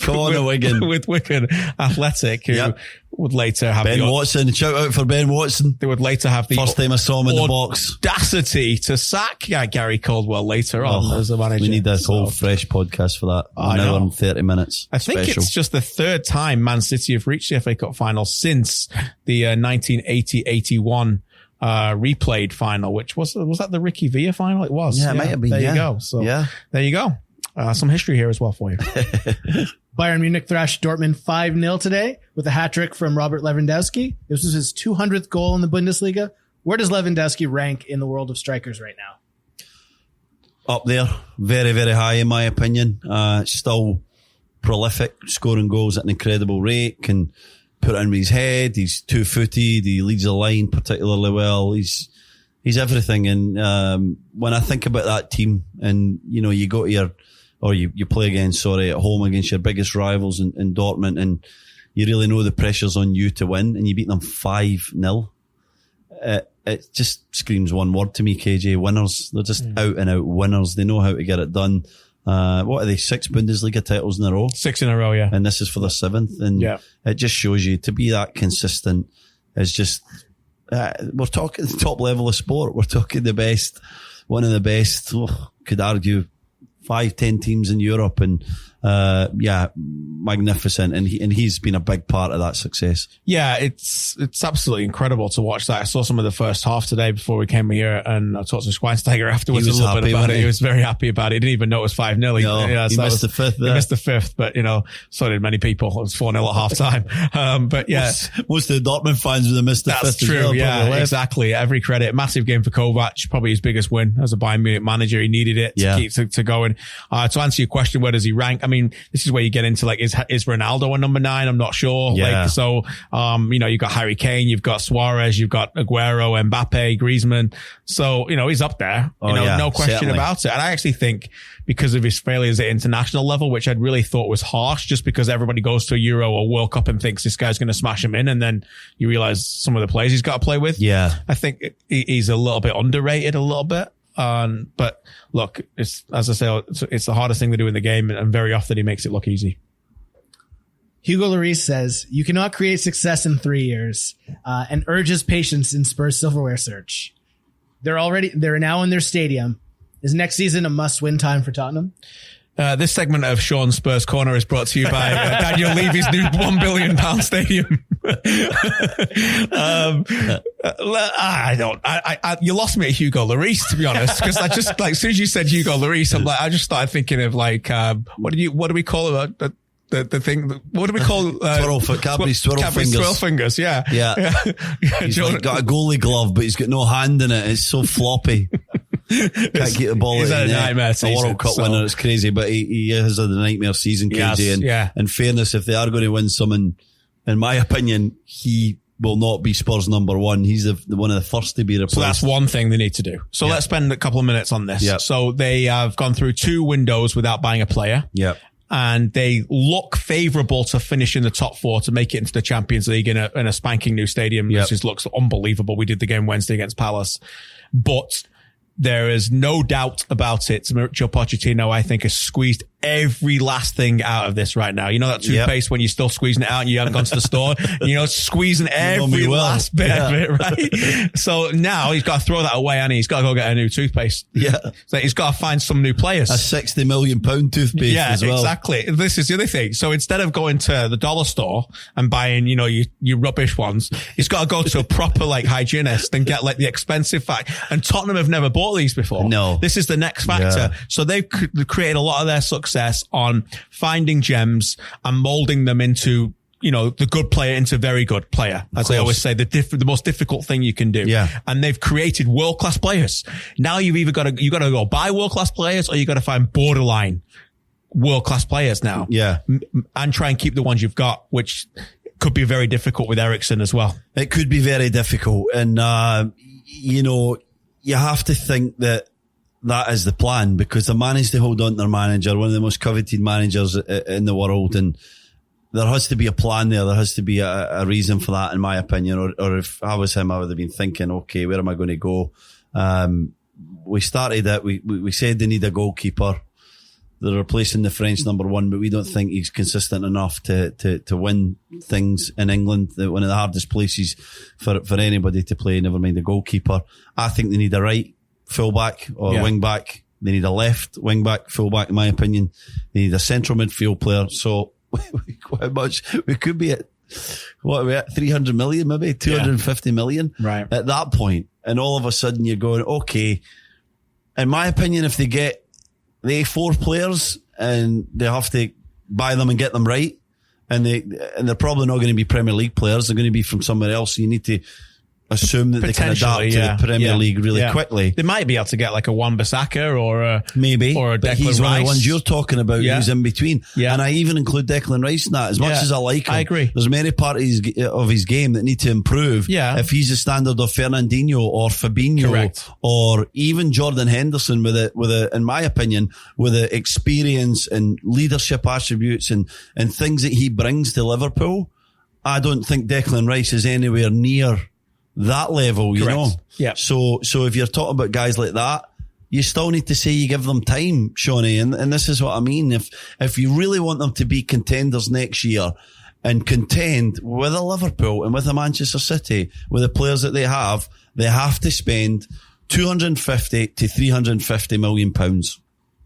with Wigan Athletic, who would later have Ben Watson. Shout out for Ben Watson. They would later have the first time I saw him in the box. Audacity to sack Gary Caldwell later on as a manager. We need a whole fresh podcast for that. An hour and 30 minutes. I think it's just the 3rd time Man City have reached the FA Cup final since the 1980-81 replayed final, which was that the Ricky Villa final? It was. Yeah, it might have been. There you go. So there you go. Some history here as well for you. Bayern Munich thrashed Dortmund 5-0 today with a hat-trick from Robert Lewandowski. This was his 200th goal in the Bundesliga. Where does Lewandowski rank in the world of strikers right now? Up there. Very, very high in my opinion. Still prolific, scoring goals at an incredible rate, can put it in with his head. He's 2-footed. He leads the line particularly well. He's everything. And when I think about that team, and you go to you play at home against your biggest rivals in Dortmund, and you really know the pressure's on you to win, and you beat them 5-0. It just screams one word to me, KJ: winners. They're just out and out winners. They know how to get it done. What are they? 6 Bundesliga titles in a row? 6 in a row, yeah. And this is for the 7th. And it just shows you to be that consistent is just, we're talking the top level of sport. We're talking the best, one of the best, could argue 5-10 teams in Europe, and magnificent, and he's been a big part of that success. Yeah, it's absolutely incredible to watch that. I saw some of the first half today before we came here, and I talked to Schweinsteiger afterwards a little bit about it. He was very happy about it. He didn't even know it was 5-0. He missed the 5th there. He missed the 5th, but so did many people. It was 4-0 at half time. But most of the Dortmund fans would have missed the 5th. That's true. Exactly. Every credit. Massive game for Kovac. Probably his biggest win as a Bayern Munich manager. He needed it to keep to going. To answer your question, where does he rank? I mean, this is where you get into is Ronaldo a number 9? I'm not sure. Yeah. You've got Harry Kane, you've got Suarez, you've got Aguero, Mbappe, Griezmann. So, he's up there. No question about it. And I actually think because of his failures at international level, which I'd really thought was harsh, just because everybody goes to a Euro or World Cup and thinks this guy's going to smash him in, and then you realize some of the players he's got to play with. Yeah. I think he's a little bit underrated a little bit. But look, it's, as I say, it's the hardest thing to do in the game, and very often he makes it look easy. Hugo Lloris says, you cannot create success in 3 years, and urges patience in Spurs silverware search. They're now in their stadium. Is next season a must-win time for Tottenham? This segment of Sean's Spurs Corner is brought to you by Daniel Levy's new £1 billion stadium. You lost me at Hugo Lloris, to be honest, because I just, as soon as you said Hugo Lloris, I just started thinking of what do we call it? The thing, what do we call Cadbury's twirl fingers? Yeah. He's got a goalie glove, but he's got no hand in it. It's so floppy. Can't keep the ball in there. Nightmare season, a World Cup winner. It's crazy, but he has a nightmare season, KJ. And in fairness, if they are going to win some, in my opinion, he will not be Spurs number 1. He's one of the first to be replaced. So that's one thing they need to do. So let's spend a couple of minutes on this. So they have gone through 2 windows without buying a player. And they look favourable to finish in the top 4 to make it into the Champions League in a spanking new stadium. This just looks unbelievable. We did the game Wednesday against Palace. But There is no doubt about it. Mauricio Pochettino, I think, has squeezed every last thing out of this right now. You know that toothpaste when you're still squeezing it out and you haven't gone to the store? Squeezing every last bit of it, right? So now he's got to throw that away, and he's got to go get a new toothpaste. Yeah. So he's got to find some new players. A £60 million toothpaste as well. Exactly. This is the other thing. So instead of going to the dollar store and buying, your rubbish ones, he's got to go to a proper hygienist and get the expensive And Tottenham have never bought these before. No. This is the next factor. Yeah. So they've created a lot of their success on finding gems and molding them into, the good player into very good player. As I always say, the most difficult thing you can do. Yeah. And they've created world-class players. Now you've either got to go buy world-class players, or you got to find borderline world-class players now. Yeah. And try and keep the ones you've got, which could be very difficult with Eriksen as well. It could be very difficult. And, you have to think that is the plan, because they managed to hold on to their manager, one of the most coveted managers in the world. And there has to be a plan there. There has to be a reason for that, in my opinion. Or if I was him, I would have been thinking, okay, where am I going to go? We started it. We said they need a goalkeeper. They're replacing the French number one, but we don't think he's consistent enough to win things in England. One of the hardest places for anybody to play, never mind the goalkeeper. I think they need a right fullback or wing back. They need a left wing back, fullback, in my opinion. They need a central midfield player. So how much we could be at? What are we at? 300 million, maybe 250 million, right? At that point, and all of a sudden you're going, okay. In my opinion, if they get the 4 players and they have to buy them and get them right, and they're probably not going to be Premier League players. They're going to be from somewhere else. So you need to assume that they can adapt to the Premier League really quickly. They might be able to get like a Wan-Bissaka or a maybe, or a Declan but he's Rice. One of the ones you're talking about who's in between. Yeah. And I even include Declan Rice in that. As much as I like him, I agree. There's many parts of his game that need to improve. Yeah. If he's the standard of Fernandinho or Fabinho, correct, or even Jordan Henderson with a, in my opinion, with the experience and leadership attributes and things that he brings to Liverpool, I don't think Declan Rice is anywhere near that level, you know. Yeah. So if you're talking about guys like that, you still need to say you give them time, Shawnee. And this is what I mean. If you really want them to be contenders next year and contend with a Liverpool and with a Manchester City, with the players that they have to spend 250 to 350 million pounds.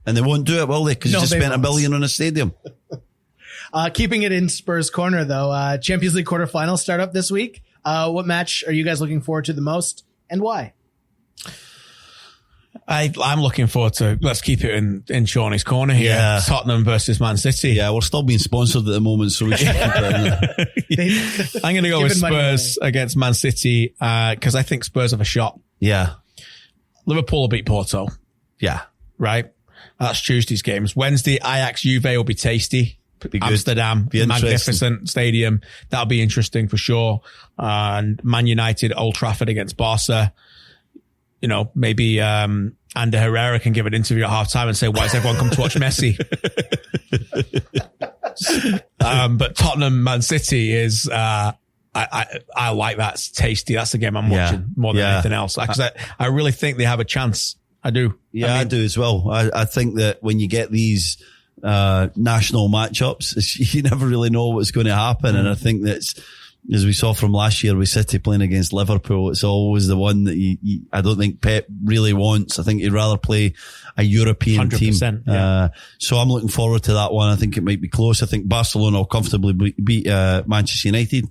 And they won't do it, will they? Because you just spent $1 billion on a stadium. Keeping it in Spurs corner though, Champions League quarterfinals start up this week. What match are you guys looking forward to the most, and why? I'm looking forward to, let's keep it in Shawnee's corner here. Yeah. Tottenham versus Man City. Yeah, we're still being sponsored at the moment, so we should keep it in. I'm going to go with Spurs against Man City, because I think Spurs have a shot. Yeah. Liverpool will beat Porto. Yeah. Right? That's Tuesday's games. Wednesday, Ajax Juve will be tasty. Amsterdam, magnificent stadium. That'll be interesting for sure. And Man United, Old Trafford against Barca. Maybe Ander Herrera can give an interview at halftime and say, why does everyone come to watch Messi? But Tottenham, Man City is, I like that. It's tasty. That's the game I'm watching more than anything else. Because I really think they have a chance. I do. Yeah, I do as well. I think that when you get these national matchups, you never really know what's going to happen. And I think that's, as we saw from last year with City playing against Liverpool, it's always the one that I don't think Pep really wants. I think he'd rather play a European team. Yeah. So I'm looking forward to that one. I think it might be close. I think Barcelona will comfortably beat Manchester United.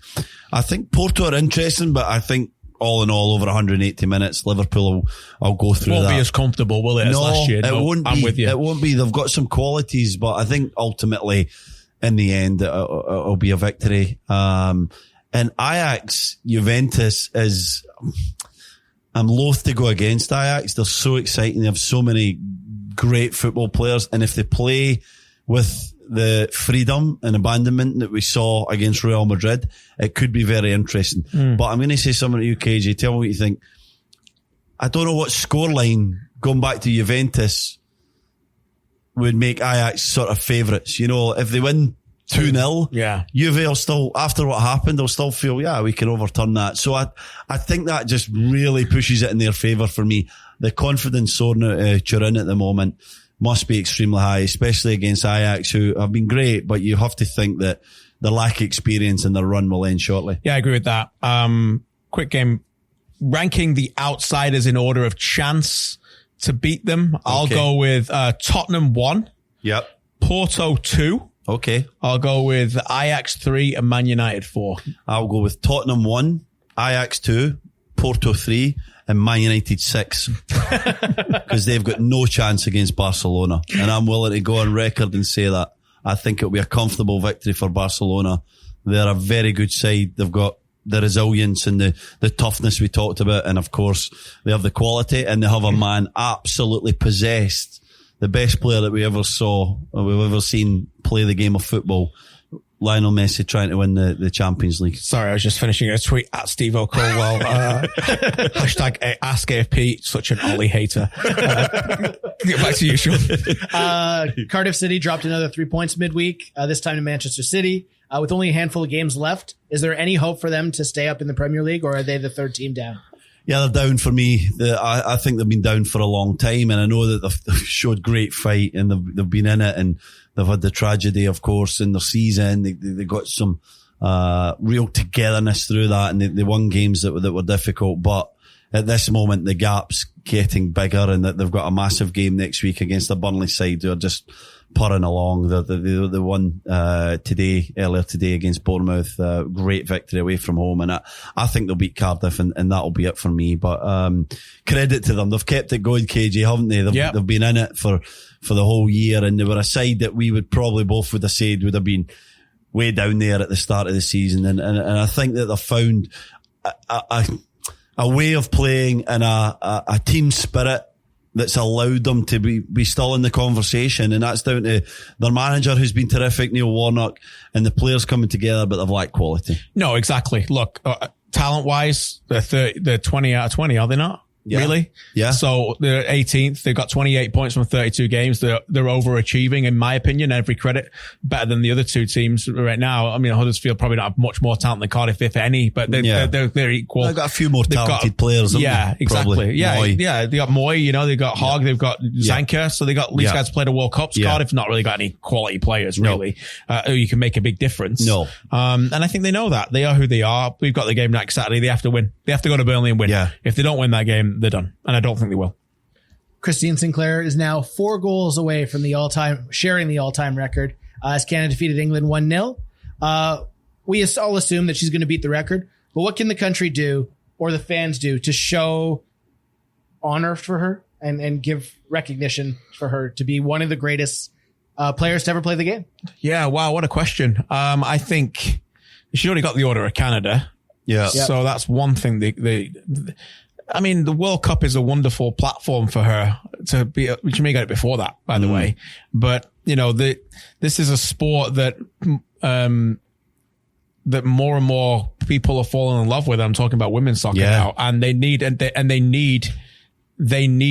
I think Porto are interesting, but I think all in all, over 180 minutes, Liverpool will go through that. Won't be as comfortable, will it, as last year? It won't be. I'm with you. It won't be. They've got some qualities, but I think ultimately, in the end, it'll be a victory. And Ajax, Juventus is, I'm loath to go against Ajax. They're so exciting. They have so many great football players. And if they play with the freedom and abandonment that we saw against Real Madrid, it could be very interesting. But I'm going to say something to you, KJ. Tell me what you think. I don't know what scoreline, going back to Juventus, would make Ajax sort of favourites. If they win 2-0. Yeah. Juve will still, after what happened, they'll still feel, we can overturn that. So I think that just really pushes it in their favour for me. The confidence soaring out Turin at the moment must be extremely high, especially against Ajax, who have been great, but you have to think that the lack of experience in their run will end shortly. Yeah, I agree with that. Quick game. Ranking the outsiders in order of chance to beat them. I'll go with Tottenham 1. Yep. Porto 2. Okay. I'll go with Ajax 3 and Man United 4. I'll go with Tottenham 1, Ajax 2, Porto 3, and Man United 6. Because they've got no chance against Barcelona. And I'm willing to go on record and say that. I think it'll be a comfortable victory for Barcelona. They're a very good side. They've got the resilience and the toughness we talked about. And of course, they have the quality, and they have a man absolutely possessed. The best player that we ever saw, or we've ever seen play the game of football, Lionel Messi, trying to win the Champions League. Sorry, I was just finishing a tweet at Steve O'Caldwell. Hashtag Ask AFP, such an Ollie hater. Get back to you, Sean. Cardiff City dropped another 3 points midweek, this time to Manchester City. With only a handful of games left, is there any hope for them to stay up in the Premier League, or are they the third team down? Yeah, they're down for me. I think they've been down for a long time, and I know that they've showed great fight, and they've been in it, and they've had the tragedy, of course, in their season. They got some real togetherness through that, and they won games that were difficult. But at this moment, the gap's getting bigger, and that they've got a massive game next week against the Burnley side, who are just purring along. They won earlier today against Bournemouth. Great victory away from home, and I think they'll beat Cardiff, and that'll be it for me. But credit to them, they've kept it going, KJ, haven't they? They've been in it for the whole year, and they were a side that we would probably both would have said would have been way down there at the start of the season, and I think that they've found a way of playing and a team spirit that's allowed them to be still in the conversation, and that's down to their manager, who's been terrific, Neil Warnock, and the players coming together, but they've lacked quality. No, exactly. Look, talent-wise, they're 20 out of 20, are they not? Yeah. Really? Yeah. So they're 18th. They've got 28 points from 32 games. They're overachieving, in my opinion. Every credit, better than the other two teams right now. I mean, Huddersfield probably don't have much more talent than Cardiff, if any, but they're equal. They've got a few more talented players. Yeah, exactly. Probably. Yeah, Moy. yeah. They got Moy. They got Hogg. They've got Sinclair. So they got these guys played a World Cups. Cardiff not really got any quality players really, who you can make a big difference. No. And I think they know that. They are who they are. We've got the game next Saturday. They have to win. They have to go to Burnley and win. Yeah. If they don't win that game, they're done. And I don't think they will. Kristian Sinclair is now 4 goals away from sharing the all-time record, as Canada defeated England 1-0. We all assume that she's going to beat the record, but what can the country do, or the fans do, to show honor for her and give recognition for her to be one of the greatest players to ever play the game? Yeah, wow, what a question. I think she already got the Order of Canada. Yeah. So that's one thing I mean, the World Cup is a wonderful platform for her to be. She may get it before that, by the way. But this is a sport that that more and more people are falling in love with. I'm talking about women's soccer now, and they need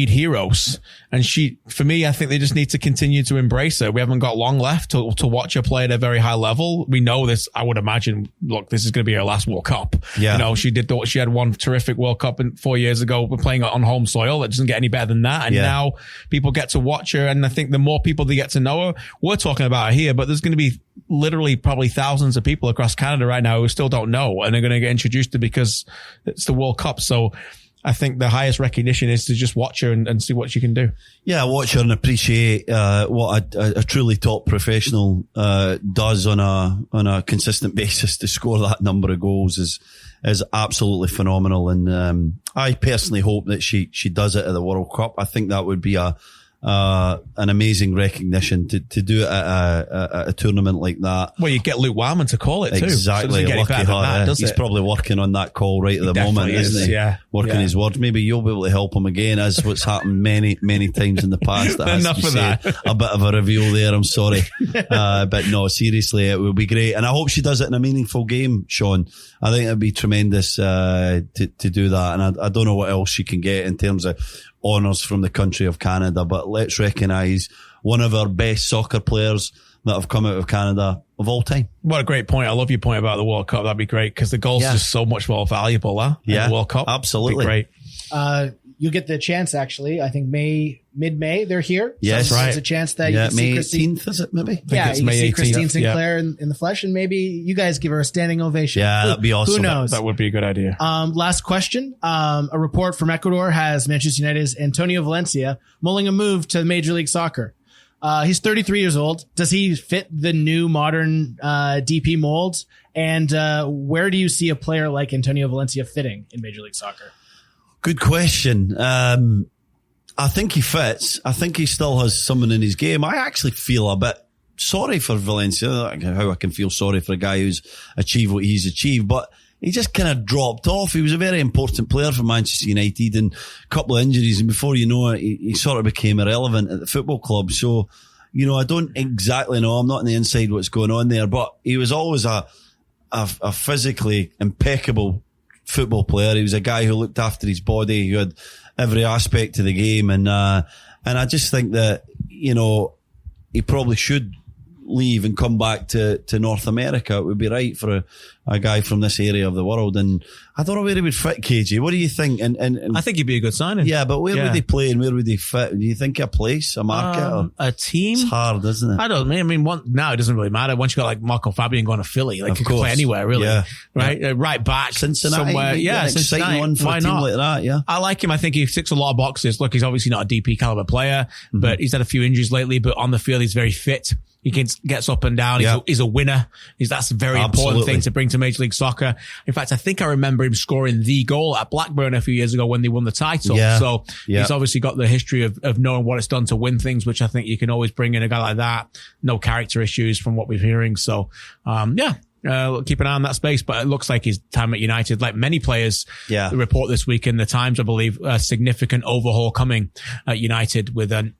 heroes. And for me, I think they just need to continue to embrace her. We haven't got long left to watch her play at a very high level. We know this. I would imagine, look, this is going to be her last World Cup. Yeah. She had one terrific World Cup 4 years ago. We're playing on home soil. It doesn't get any better than that. And now people get to watch her. And I think the more people they get to know her, we're talking about her here, but there's going to be literally probably thousands of people across Canada right now who still don't know, and they're going to get introduced to because it's the World Cup. So I think the highest recognition is to just watch her and see what she can do. Yeah, watch her and appreciate what a truly top professional does on a consistent basis. To score that number of goals is absolutely phenomenal. And I personally hope that she does it at the World Cup. I think that would be an amazing recognition to do it at a tournament like that. Well, you get Luke Wyman to call it too. Exactly. So Lucky her. He's probably working on that call right at the moment, isn't he? Yeah. Working his words. Maybe you'll be able to help him again, as what's happened many, many times in the past. That has Enough to be of said. that. A bit of a reveal there. I'm sorry. But no, seriously, it will be great. And I hope she does it in a meaningful game, Sean. I think it'd be tremendous to do that. And I don't know what else she can get in terms of honours from the country of Canada, but let's recognise one of our best soccer players, that have come out of Canada of all time. What a great point. I love your point about the World Cup. That'd be great because the goals are just so much more valuable, in the World Cup. Absolutely. That'd be great. You get the chance, actually. I think mid-May, they're here. Yes, so there's a chance that you can see May 18th, is it maybe? Yeah, you can see Kristian Sinclair in the flesh, and maybe you guys give her a standing ovation. Yeah, that'd be awesome. Who knows? That would be a good idea. Last question. A report from Ecuador has Manchester United's Antonio Valencia mulling a move to Major League Soccer. He's 33 years old. Does he fit the new modern DP mold? And where do you see a player like Antonio Valencia fitting in Major League Soccer? Good question. I think he fits. I think he still has something in his game. I actually feel a bit sorry for Valencia, how I can feel sorry for a guy who's achieved what he's achieved, but he just kind of dropped off. He was a very important player for Manchester United, and a couple of injuries, and before you know it, he sort of became irrelevant at the football club. So, I don't exactly know. I'm not on the inside what's going on there, but he was always a physically impeccable football player. He was a guy who looked after his body, who had every aspect of the game, and I just think that he probably should leave and come back to North America. It would be right for a guy from this area of the world, and I don't know where he would fit. KJ, what do you think? And I think he'd be a good signing. Yeah, but where would he play and where would he fit? Do you think a place, a market, a team? It's hard, isn't it? I don't know. I mean, now it doesn't really matter. Once you got like Marco Fabian going to Philly, like you can play anywhere, really. Yeah. Right, right back Cincinnati, somewhere. Yeah, Cincinnati. One for a team like that. Yeah, I like him. I think he ticks a lot of boxes. Look, he's obviously not a DP caliber player, but he's had a few injuries lately. But on the field, he's very fit. He gets up and down. He's a winner. That's a very important thing to bring to Major League Soccer. In fact, I think I remember him scoring the goal at Blackburn a few years ago when they won the title. Yeah. So he's obviously got the history of knowing what it's done to win things, which I think you can always bring in a guy like that. No character issues from what we're hearing. So, keep an eye on that space, but it looks like his time at United, like many players report this week in the Times, I believe, a significant overhaul coming at United with 4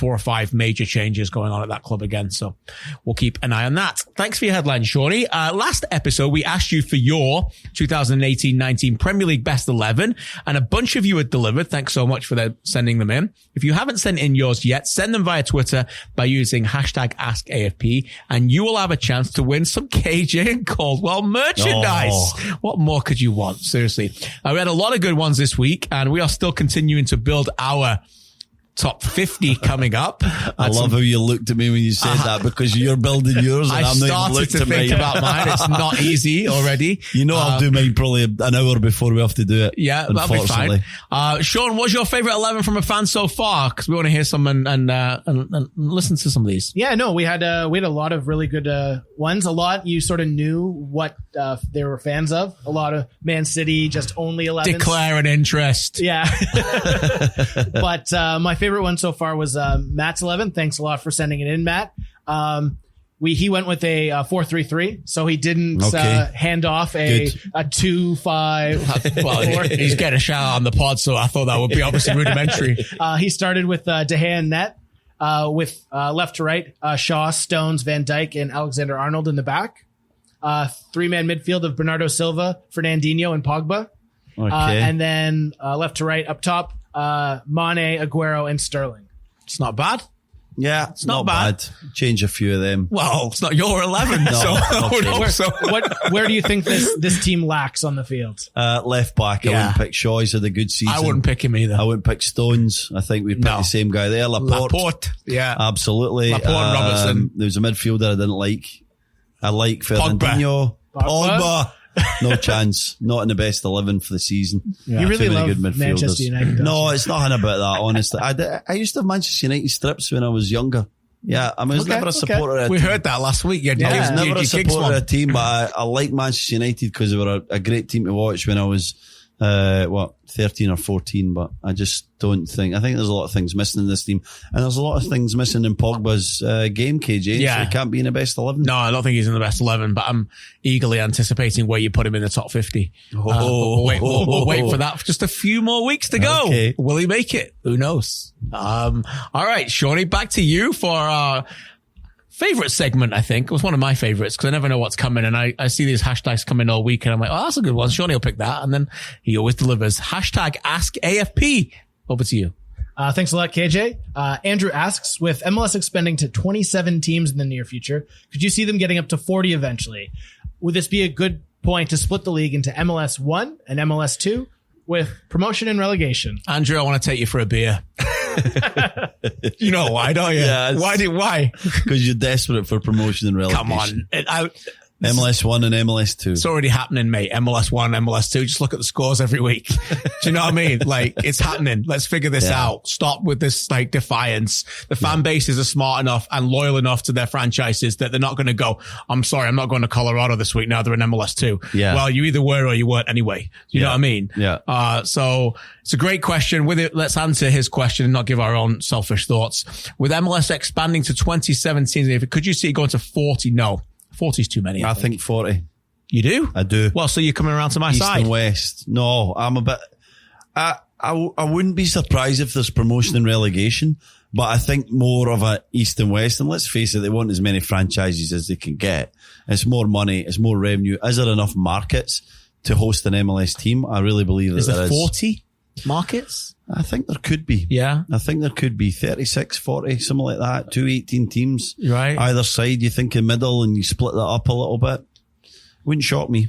or 5 major changes going on at that club again. So we'll keep an eye on that. Thanks for your headline, Shawnee. Last episode, we asked you for your 2018-19 Premier League best 11, and a bunch of you had delivered. Thanks so much for sending them in. If you haven't sent in yours yet, send them via Twitter by using #AskAFP, and you will have a chance to win some KJ Caldwell merchandise. Oh. What more could you want? Seriously. We had a lot of good ones this week, and we are still continuing to build our top 50 coming up. I love how you looked at me when you said that, because you're building yours and I'm not even looking to think about mine. It's not easy already. I'll do mine probably an hour before we have to do it. Yeah, that'll be fine. Sean, what's your favourite 11 from a fan so far? Because we want to hear some and listen to some of these. Yeah, no, we had a lot of really good ones. A lot you sort of knew what they were fans of. A lot of Man City, just only 11. Declare an interest. Yeah. But my favorite one so far was Matt's 11. Thanks a lot for sending it in, Matt. He went with a 4-3-3, so he didn't hand off a 2-5. Well, he's getting a shout out on the pod, so I thought that would be obviously rudimentary. He started with De Gea and net, with left to right, Shaw, Stones, Van Dijk, and Alexander-Arnold in the back. 3-man midfield of Bernardo Silva, Fernandinho, and Pogba. And then left to right up top, Mane, Aguero, and Sterling. It's not bad. Yeah, it's not bad. Change a few of them. Well, it's not your 11, so I would hope so. Where do you think this team lacks on the field? Left back. I wouldn't pick Shaw. He's had a good season. I wouldn't pick him either. I wouldn't pick Stones. I think we'd pick the same guy there. Laporte. Yeah. Absolutely. Laporte and Robertson. There was a midfielder I didn't like. I like Fernandinho. Pogba. No chance. Not in the best 11 for the season. Yeah. You really love Manchester United. No, it's nothing about that, honestly. I used to have Manchester United strips when I was younger. Yeah, I was never a supporter of a team. We heard that last week. I was never a supporter of a team, but I liked Manchester United because they were a great team to watch when I was 13 or 14, but I just don't think. I think there's a lot of things missing in this team, and there's a lot of things missing in Pogba's game, KJ. Yeah. So he can't be in the best 11. No, I don't think he's in the best 11, but I'm eagerly anticipating where you put him in the top 50. We'll wait for that. Just a few more weeks to go. Okay. Will he make it? Who knows? All right, Shawnee, back to you for our favorite segment. I think it was one of my favorites because I never know what's coming, and I see these hashtags coming all week, and I'm like, oh, that's a good one. Shawnee will pick that, and then he always delivers. #AskAFP. Over to you. Thanks a lot, KJ. Andrew asks, with MLS expanding to 27 teams in the near future, could you see them getting up to 40 eventually? Would this be a good point to split the league into MLS 1 and MLS 2 with promotion and relegation? Andrew, I want to take you for a beer. You know why, don't you? Yeah, why? Because you're desperate for promotion and relegation. Come on. MLS 1 and MLS 2. It's already happening, mate. MLS 1, MLS 2. Just look at the scores every week. Do you know what I mean? Like, it's happening. Let's figure this out. Stop with this, like, defiance. The fan bases are smart enough and loyal enough to their franchises that they're not going to go, I'm sorry, I'm not going to Colorado this week. Now they're in MLS 2. Yeah. Well, you either were or you weren't anyway. You know what I mean? Yeah. So it's a great question. With it, let's answer his question and not give our own selfish thoughts. With MLS expanding to 2017, could you see it going to 40? No. 40 is too many. I think 40. You do? I do. Well, so you're coming around to my East side. and West. No, I'm a bit. I wouldn't be surprised if there's promotion and relegation, but I think more of a East and West. And let's face it, they want as many franchises as they can get. It's more money. It's more revenue. Is there enough markets to host an MLS team? I really believe that there is. 40 markets? I think there could be. Yeah. I think there could be 36, 40, something like that. 2 18 teams. Right. Either side, you think in middle and you split that up a little bit. Wouldn't shock me.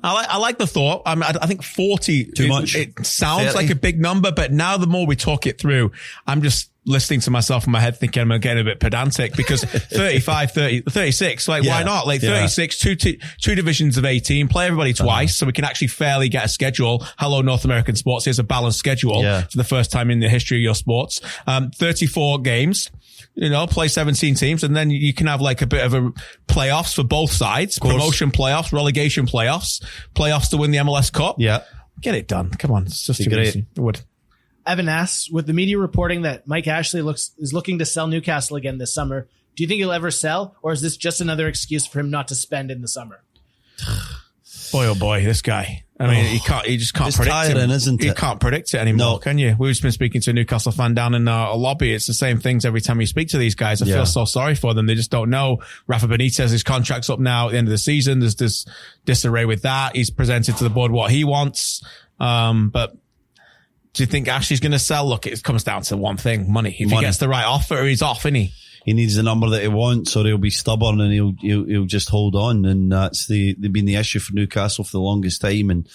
I like the thought. I mean, I think 40 too much. It sounds 30. like a big number, but now the more we talk it through, I'm just listening to myself in my head thinking I'm getting a bit pedantic because 35, 30, 36, like why not? Like 36, two divisions of 18, play everybody twice so we can actually fairly get a schedule. Hello, North American sports. Here's a balanced schedule for the first time in the history of your sports. 34 games. Play 17 teams, and then you can have like a bit of a playoffs for both sides, promotion playoffs, relegation playoffs to win the MLS Cup. Yeah. Get it done. Come on. It's just too easy. It would. Evan asks, with the media reporting that Mike Ashley is looking to sell Newcastle again this summer, do you think he'll ever sell, or is this just another excuse for him not to spend in the summer? Boy, oh boy, this guy. I mean, you just can't predict tiring, it. Isn't it? You can't predict it anymore, can you? We've just been speaking to a Newcastle fan down in a lobby. It's the same things every time you speak to these guys. I feel so sorry for them. They just don't know. Rafa Benitez, his contract's up now at the end of the season. There's this disarray with that. He's presented to the board what he wants. But do you think Ashley's going to sell? Look, it comes down to one thing, money. If he gets the right offer, he's off, isn't he? He needs the number that he wants, or he'll be stubborn and he'll just hold on. And that's they've been the issue for Newcastle for the longest time. And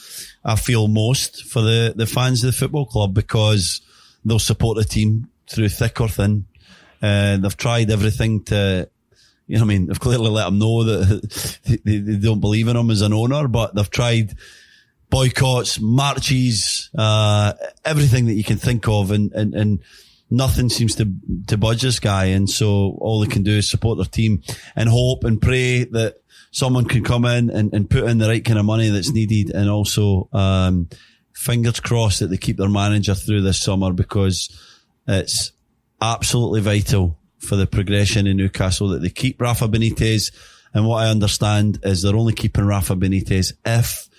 I feel most for the fans of the football club because they'll support the team through thick or thin. They've tried everything to, they've clearly let him know that they don't believe in him as an owner, but they've tried boycotts, marches, everything that you can think of, and nothing seems to budge this guy. And so all they can do is support their team and hope and pray that someone can come in and put in the right kind of money that's needed. And also, fingers crossed that they keep their manager through this summer because it's absolutely vital for the progression in Newcastle that they keep Rafa Benitez. And what I understand is they're only keeping Rafa Benitez if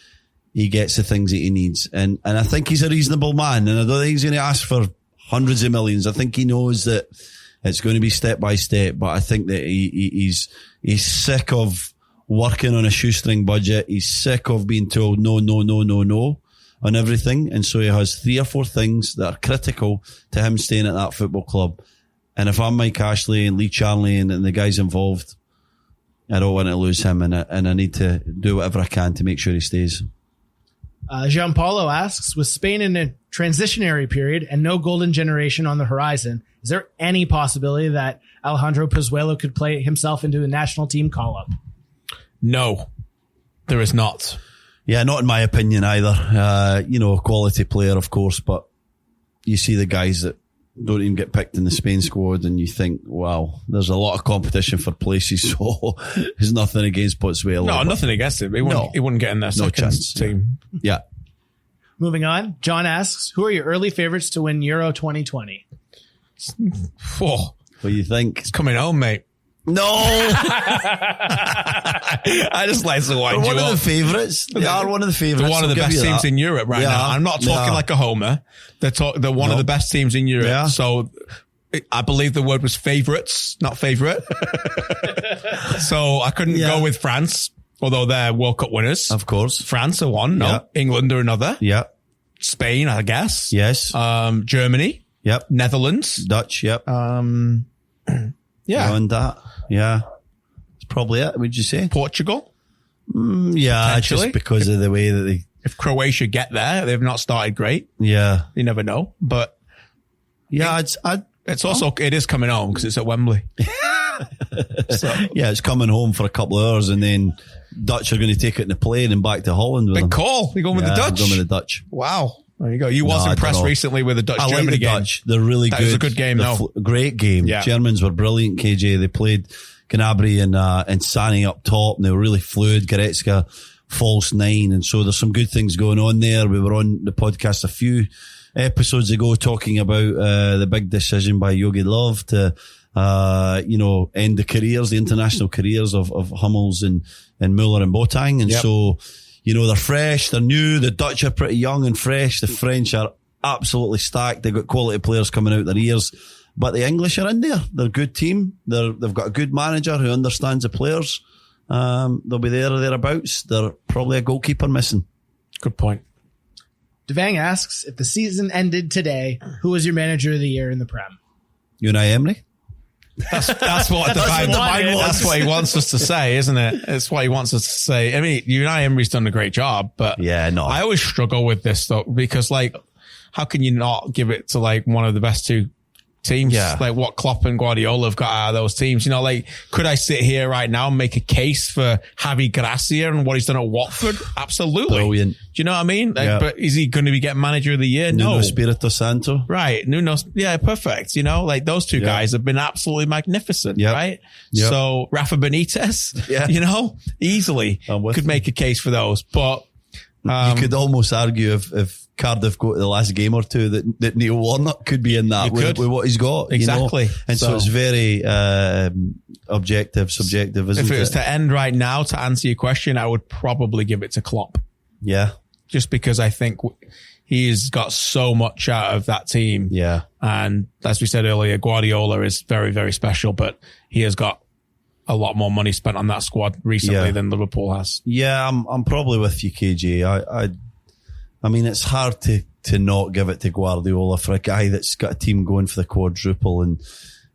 he gets the things that he needs. And I think he's a reasonable man. And I don't think he's going to ask for hundreds of millions. I think he knows that it's going to be step by step, but I think that he's sick of working on a shoestring budget. He's sick of being told no on everything. And so he has 3 or 4 things that are critical to him staying at that football club. And if I'm Mike Ashley and Lee Charnley and the guys involved, I don't want to lose him, and I need to do whatever I can to make sure he stays. Gianpaolo asks, with Spain in a transitionary period and no golden generation on the horizon, is there any possibility that Alejandro Pozuelo could play himself into the national team call-up? No, there is not. Yeah, not in my opinion either. A quality player, of course, but you see the guys that don't even get picked in the Spain squad and you think, wow, there's a lot of competition for places, so there's nothing against Pozuelo. No, nothing against him. He wouldn't get in their second team. Yeah. Moving on, John asks, who are your early favorites to win Euro 2020? What do you think? It's coming home, mate. No! I just like to wind you up. One of the favourites. They are one of the favourites. They're one of the best teams in Europe right now. I'm not talking like a homer. They're one of the best teams in Europe. Yeah. So I believe the word was favourites, not favourite. So I couldn't go with France, although they're World Cup winners. Of course. France are one. No. England are another. Yeah. Spain, I guess. Yes. Germany. Yep. Netherlands. Dutch, yep. Yeah. Beyond that, yeah. It's probably it, would you say? Portugal. Yeah, just because of the way that they... If Croatia get there, they've not started great. Yeah. You never know. But yeah, it is coming home because it's at Wembley. So. Yeah, it's coming home for a couple of hours and then Dutch are going to take it in the plane and back to Holland with Big them. call. You're going with the Dutch? I'm going with the Dutch. Wow. There you go. You was impressed recently with the Dutch-Germany game. Dutch. They're really good. It was a good game, Great game. Yeah. Germans were brilliant, KJ. They played Gnabry and Sani up top and they were really fluid. Goretzka, false nine. And so there's some good things going on there. We were on the podcast a few episodes ago talking about the big decision by Jogi Löw to end the international careers of Hummels and Müller and Boateng. And so, they're fresh, they're new. The Dutch are pretty young and fresh. The French are absolutely stacked. They've got quality players coming out their ears. But the English are in there. They're a good team. They've got a good manager who understands the players. They'll be there or thereabouts. They're probably a goalkeeper missing. Good point. Devang asks, if the season ended today, who was your manager of the year in the Prem? Unai Emery. That's what that's what he wants us to say, isn't it? It's what he wants us to say. I mean, Unai Emery's done a great job, but I always struggle with this though, because how can you not give it to one of the best two teams? Yeah. Like what Klopp and Guardiola have got out of those teams. Could I sit here right now and make a case for Javi Gracia and what he's done at Watford? Absolutely. Brilliant. Do you know what I mean? But is he going to be getting manager of the year? No. Nuno Espirito Santo. Right. Nuno. Yeah, perfect. Those two guys have been absolutely magnificent, right? Yep. So Rafa Benitez, easily could make a case for those. But you could almost argue if Cardiff go to the last game or two that Neil Warnock could be in that with what he's got. Exactly. And so it's very subjective, isn't it? If it was to end right now, to answer your question, I would probably give it to Klopp. Yeah. Just because I think he's got so much out of that team. Yeah. And as we said earlier, Guardiola is very, very special, but he has got a lot more money spent on that squad recently than Liverpool has. Yeah, I'm probably with you, KJ. I mean, it's hard to not give it to Guardiola for a guy that's got a team going for the quadruple. And,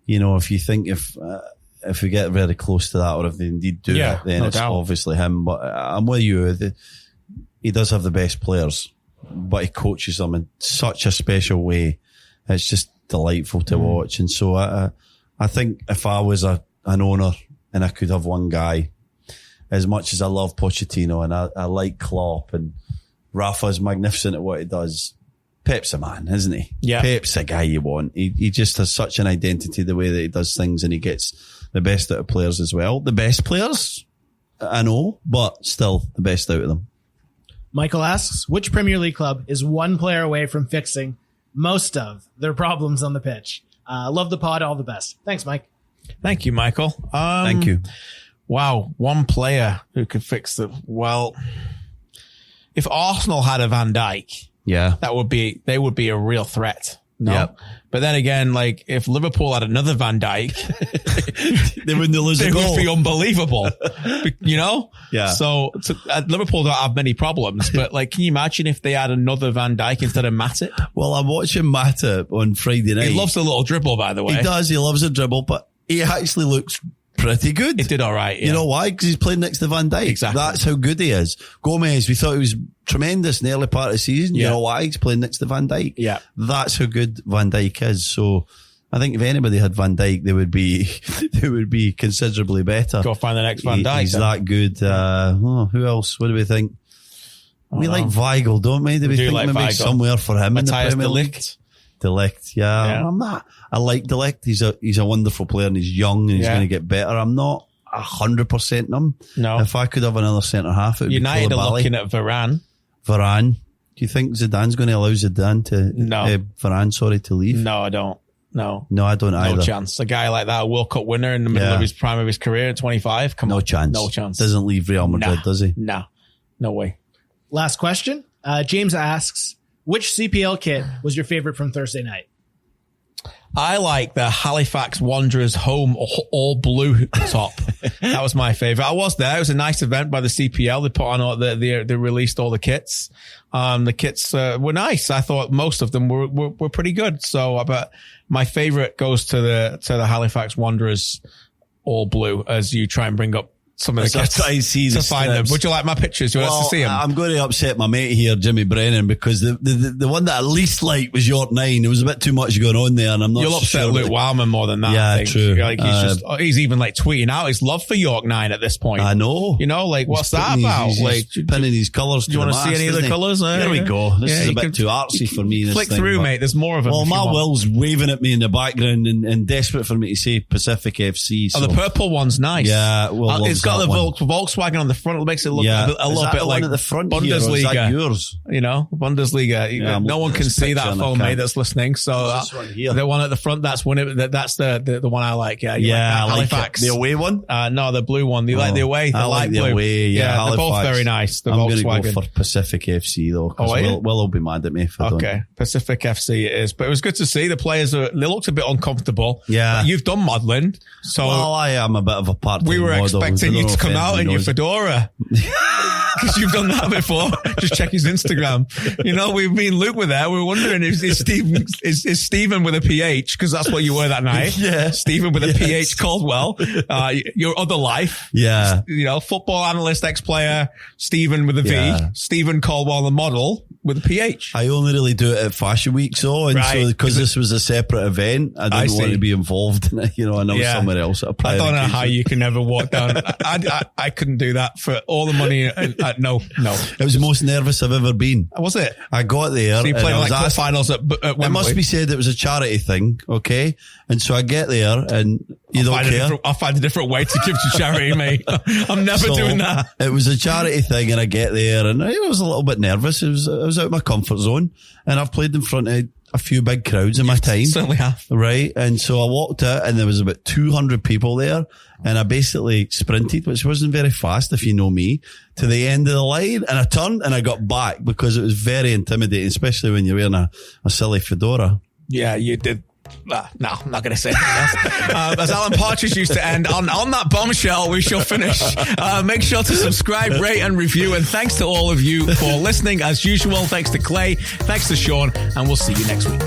if you think if we get very close to that or if they indeed do it, then it's obviously him. But I'm with you. He does have the best players, but he coaches them in such a special way. It's just delightful to watch. And so I think if I was an owner and I could have one guy, as much as I love Pochettino and I like Klopp and Rafa's magnificent at what he does, Pep's a man, isn't he? Yeah. Pep's a guy you want. He just has such an identity the way that he does things, and he gets the best out of players as well. The best players, I know, but still the best out of them. Michael asks, which Premier League club is one player away from fixing most of their problems on the pitch? Love the pod. All the best. Thanks, Mike. Thank you, Michael. Thank you. Wow. One player who could fix if Arsenal had a Van Dijk, they would be a real threat. No. Yep. But then again, if Liverpool had another Van Dijk, they wouldn't lose a goal. It would be unbelievable. Yeah. So Liverpool don't have many problems, but can you imagine if they had another Van Dijk instead of Matip? Well, I'm watching Matip on Friday night. He loves a little dribble, by the way. He does. He loves a dribble, but he actually looks pretty good. He did all right. Yeah. You know why? Because he's playing next to Van Dijk. Exactly. That's how good he is. Gomez, we thought he was tremendous in the early part of the season. You know why? He's playing next to Van Dijk. Yeah. That's how good Van Dijk is. So I think if anybody had Van Dijk, they would be considerably better. Go find the next Van Dijk. He's that good. Who else? What do we think? We like Weigl, don't we? Do we think maybe Weigl. Somewhere for him in the Premier League? De Ligt, I'm not. I like De Ligt. He's a wonderful player and he's young and he's going to get better. I'm not 100% in him. No. If I could have another centre half, it would United be Koulibaly. are looking at Varane. Do you think Zidane's going to allow Zidane to leave? No, I don't. No, I don't either. No chance. A guy like that, a World Cup winner in the middle of his prime of his career at 25. Come on. No chance. Doesn't leave Real Madrid, does he? No way. Last question. James asks, which CPL kit was your favorite from Thursday night? I like the Halifax Wanderers home all blue top. That was my favorite. I was there. It was a nice event by the CPL. They put on all they released all the kits. The kits were nice. I thought most of them were pretty good. So, but my favorite goes to the Halifax Wanderers all blue, as you try and bring up some of the kits to find them. Would you like my pictures? You want to see them? I'm going to upset my mate here, Jimmy Brennan, because the one that I least liked was York 9. There was a bit too much going on there, and I'm not You'll upset sure Luke Wildman more than that. Yeah, true. Like he's even like tweeting out his love for York 9 at this point. I know. You know, like what's that about? He's pinning these colours. Do you want to see any of the colours? There we go. This is a bit too artsy for me. Flick through, mate. There's more of them. Well, my Will's waving at me in the background and desperate for me to say Pacific FC. So. Oh, the purple one's nice. Yeah, well, it's got the Volkswagen on the front. It makes it look a little bit like at the front Bundesliga. Is that yours? You know, Bundesliga. No one can see that phone, mate, that's listening. So the one at the front, that's the one I like. Yeah, I like Halifax. The away one? No, the blue one. You like the away? I like the away. Yeah, they're both very nice. The I'm Volkswagen. going to go for Pacific FC though. Will will be mad at me if I don't. Okay, Pacific FC it is. But it was good to see the players. They looked a bit uncomfortable. Yeah, you've done modelling, so I am a bit of a part-time We were model. expecting you to come out in your fedora. Because you've done that before. Just check his Instagram. You know, me and Luke were there. We were wondering if is Steven with a PH, because that's what you were that night. Yeah. Steven with a PH Caldwell. Your other life. Yeah. You know, football analyst, ex-player, Steven with a V. Steven Caldwell, the model, with a PH. I only really do it at Fashion Week, so because this was a separate event, I didn't want to be involved in it. You know, I know somewhere else. I don't know how you can ever walk down. I couldn't do that for all the money. No. It was the most nervous I've ever been. Was it? I got there. So you played like cup finals at Wembley. It must be said it was a charity thing, okay? And so I get there and I'll find a different way to give to charity, mate. I'm never doing that. It was a charity thing and I get there and I was a little bit nervous. I was out of my comfort zone and I've played in front of a few big crowds in my time. Certainly have. Right. And so I walked out and there was about 200 people there and I basically sprinted, which wasn't very fast if you know me, to the end of the line and I turned and I got back because it was very intimidating, especially when you're wearing a silly fedora. Yeah, you did. No, I'm not going to say anything else. As Alan Partridge used to end, on that bombshell, we shall finish. Make sure to subscribe, rate and review. And thanks to all of you for listening as usual. Thanks to Clay. Thanks to Sean. And we'll see you next week.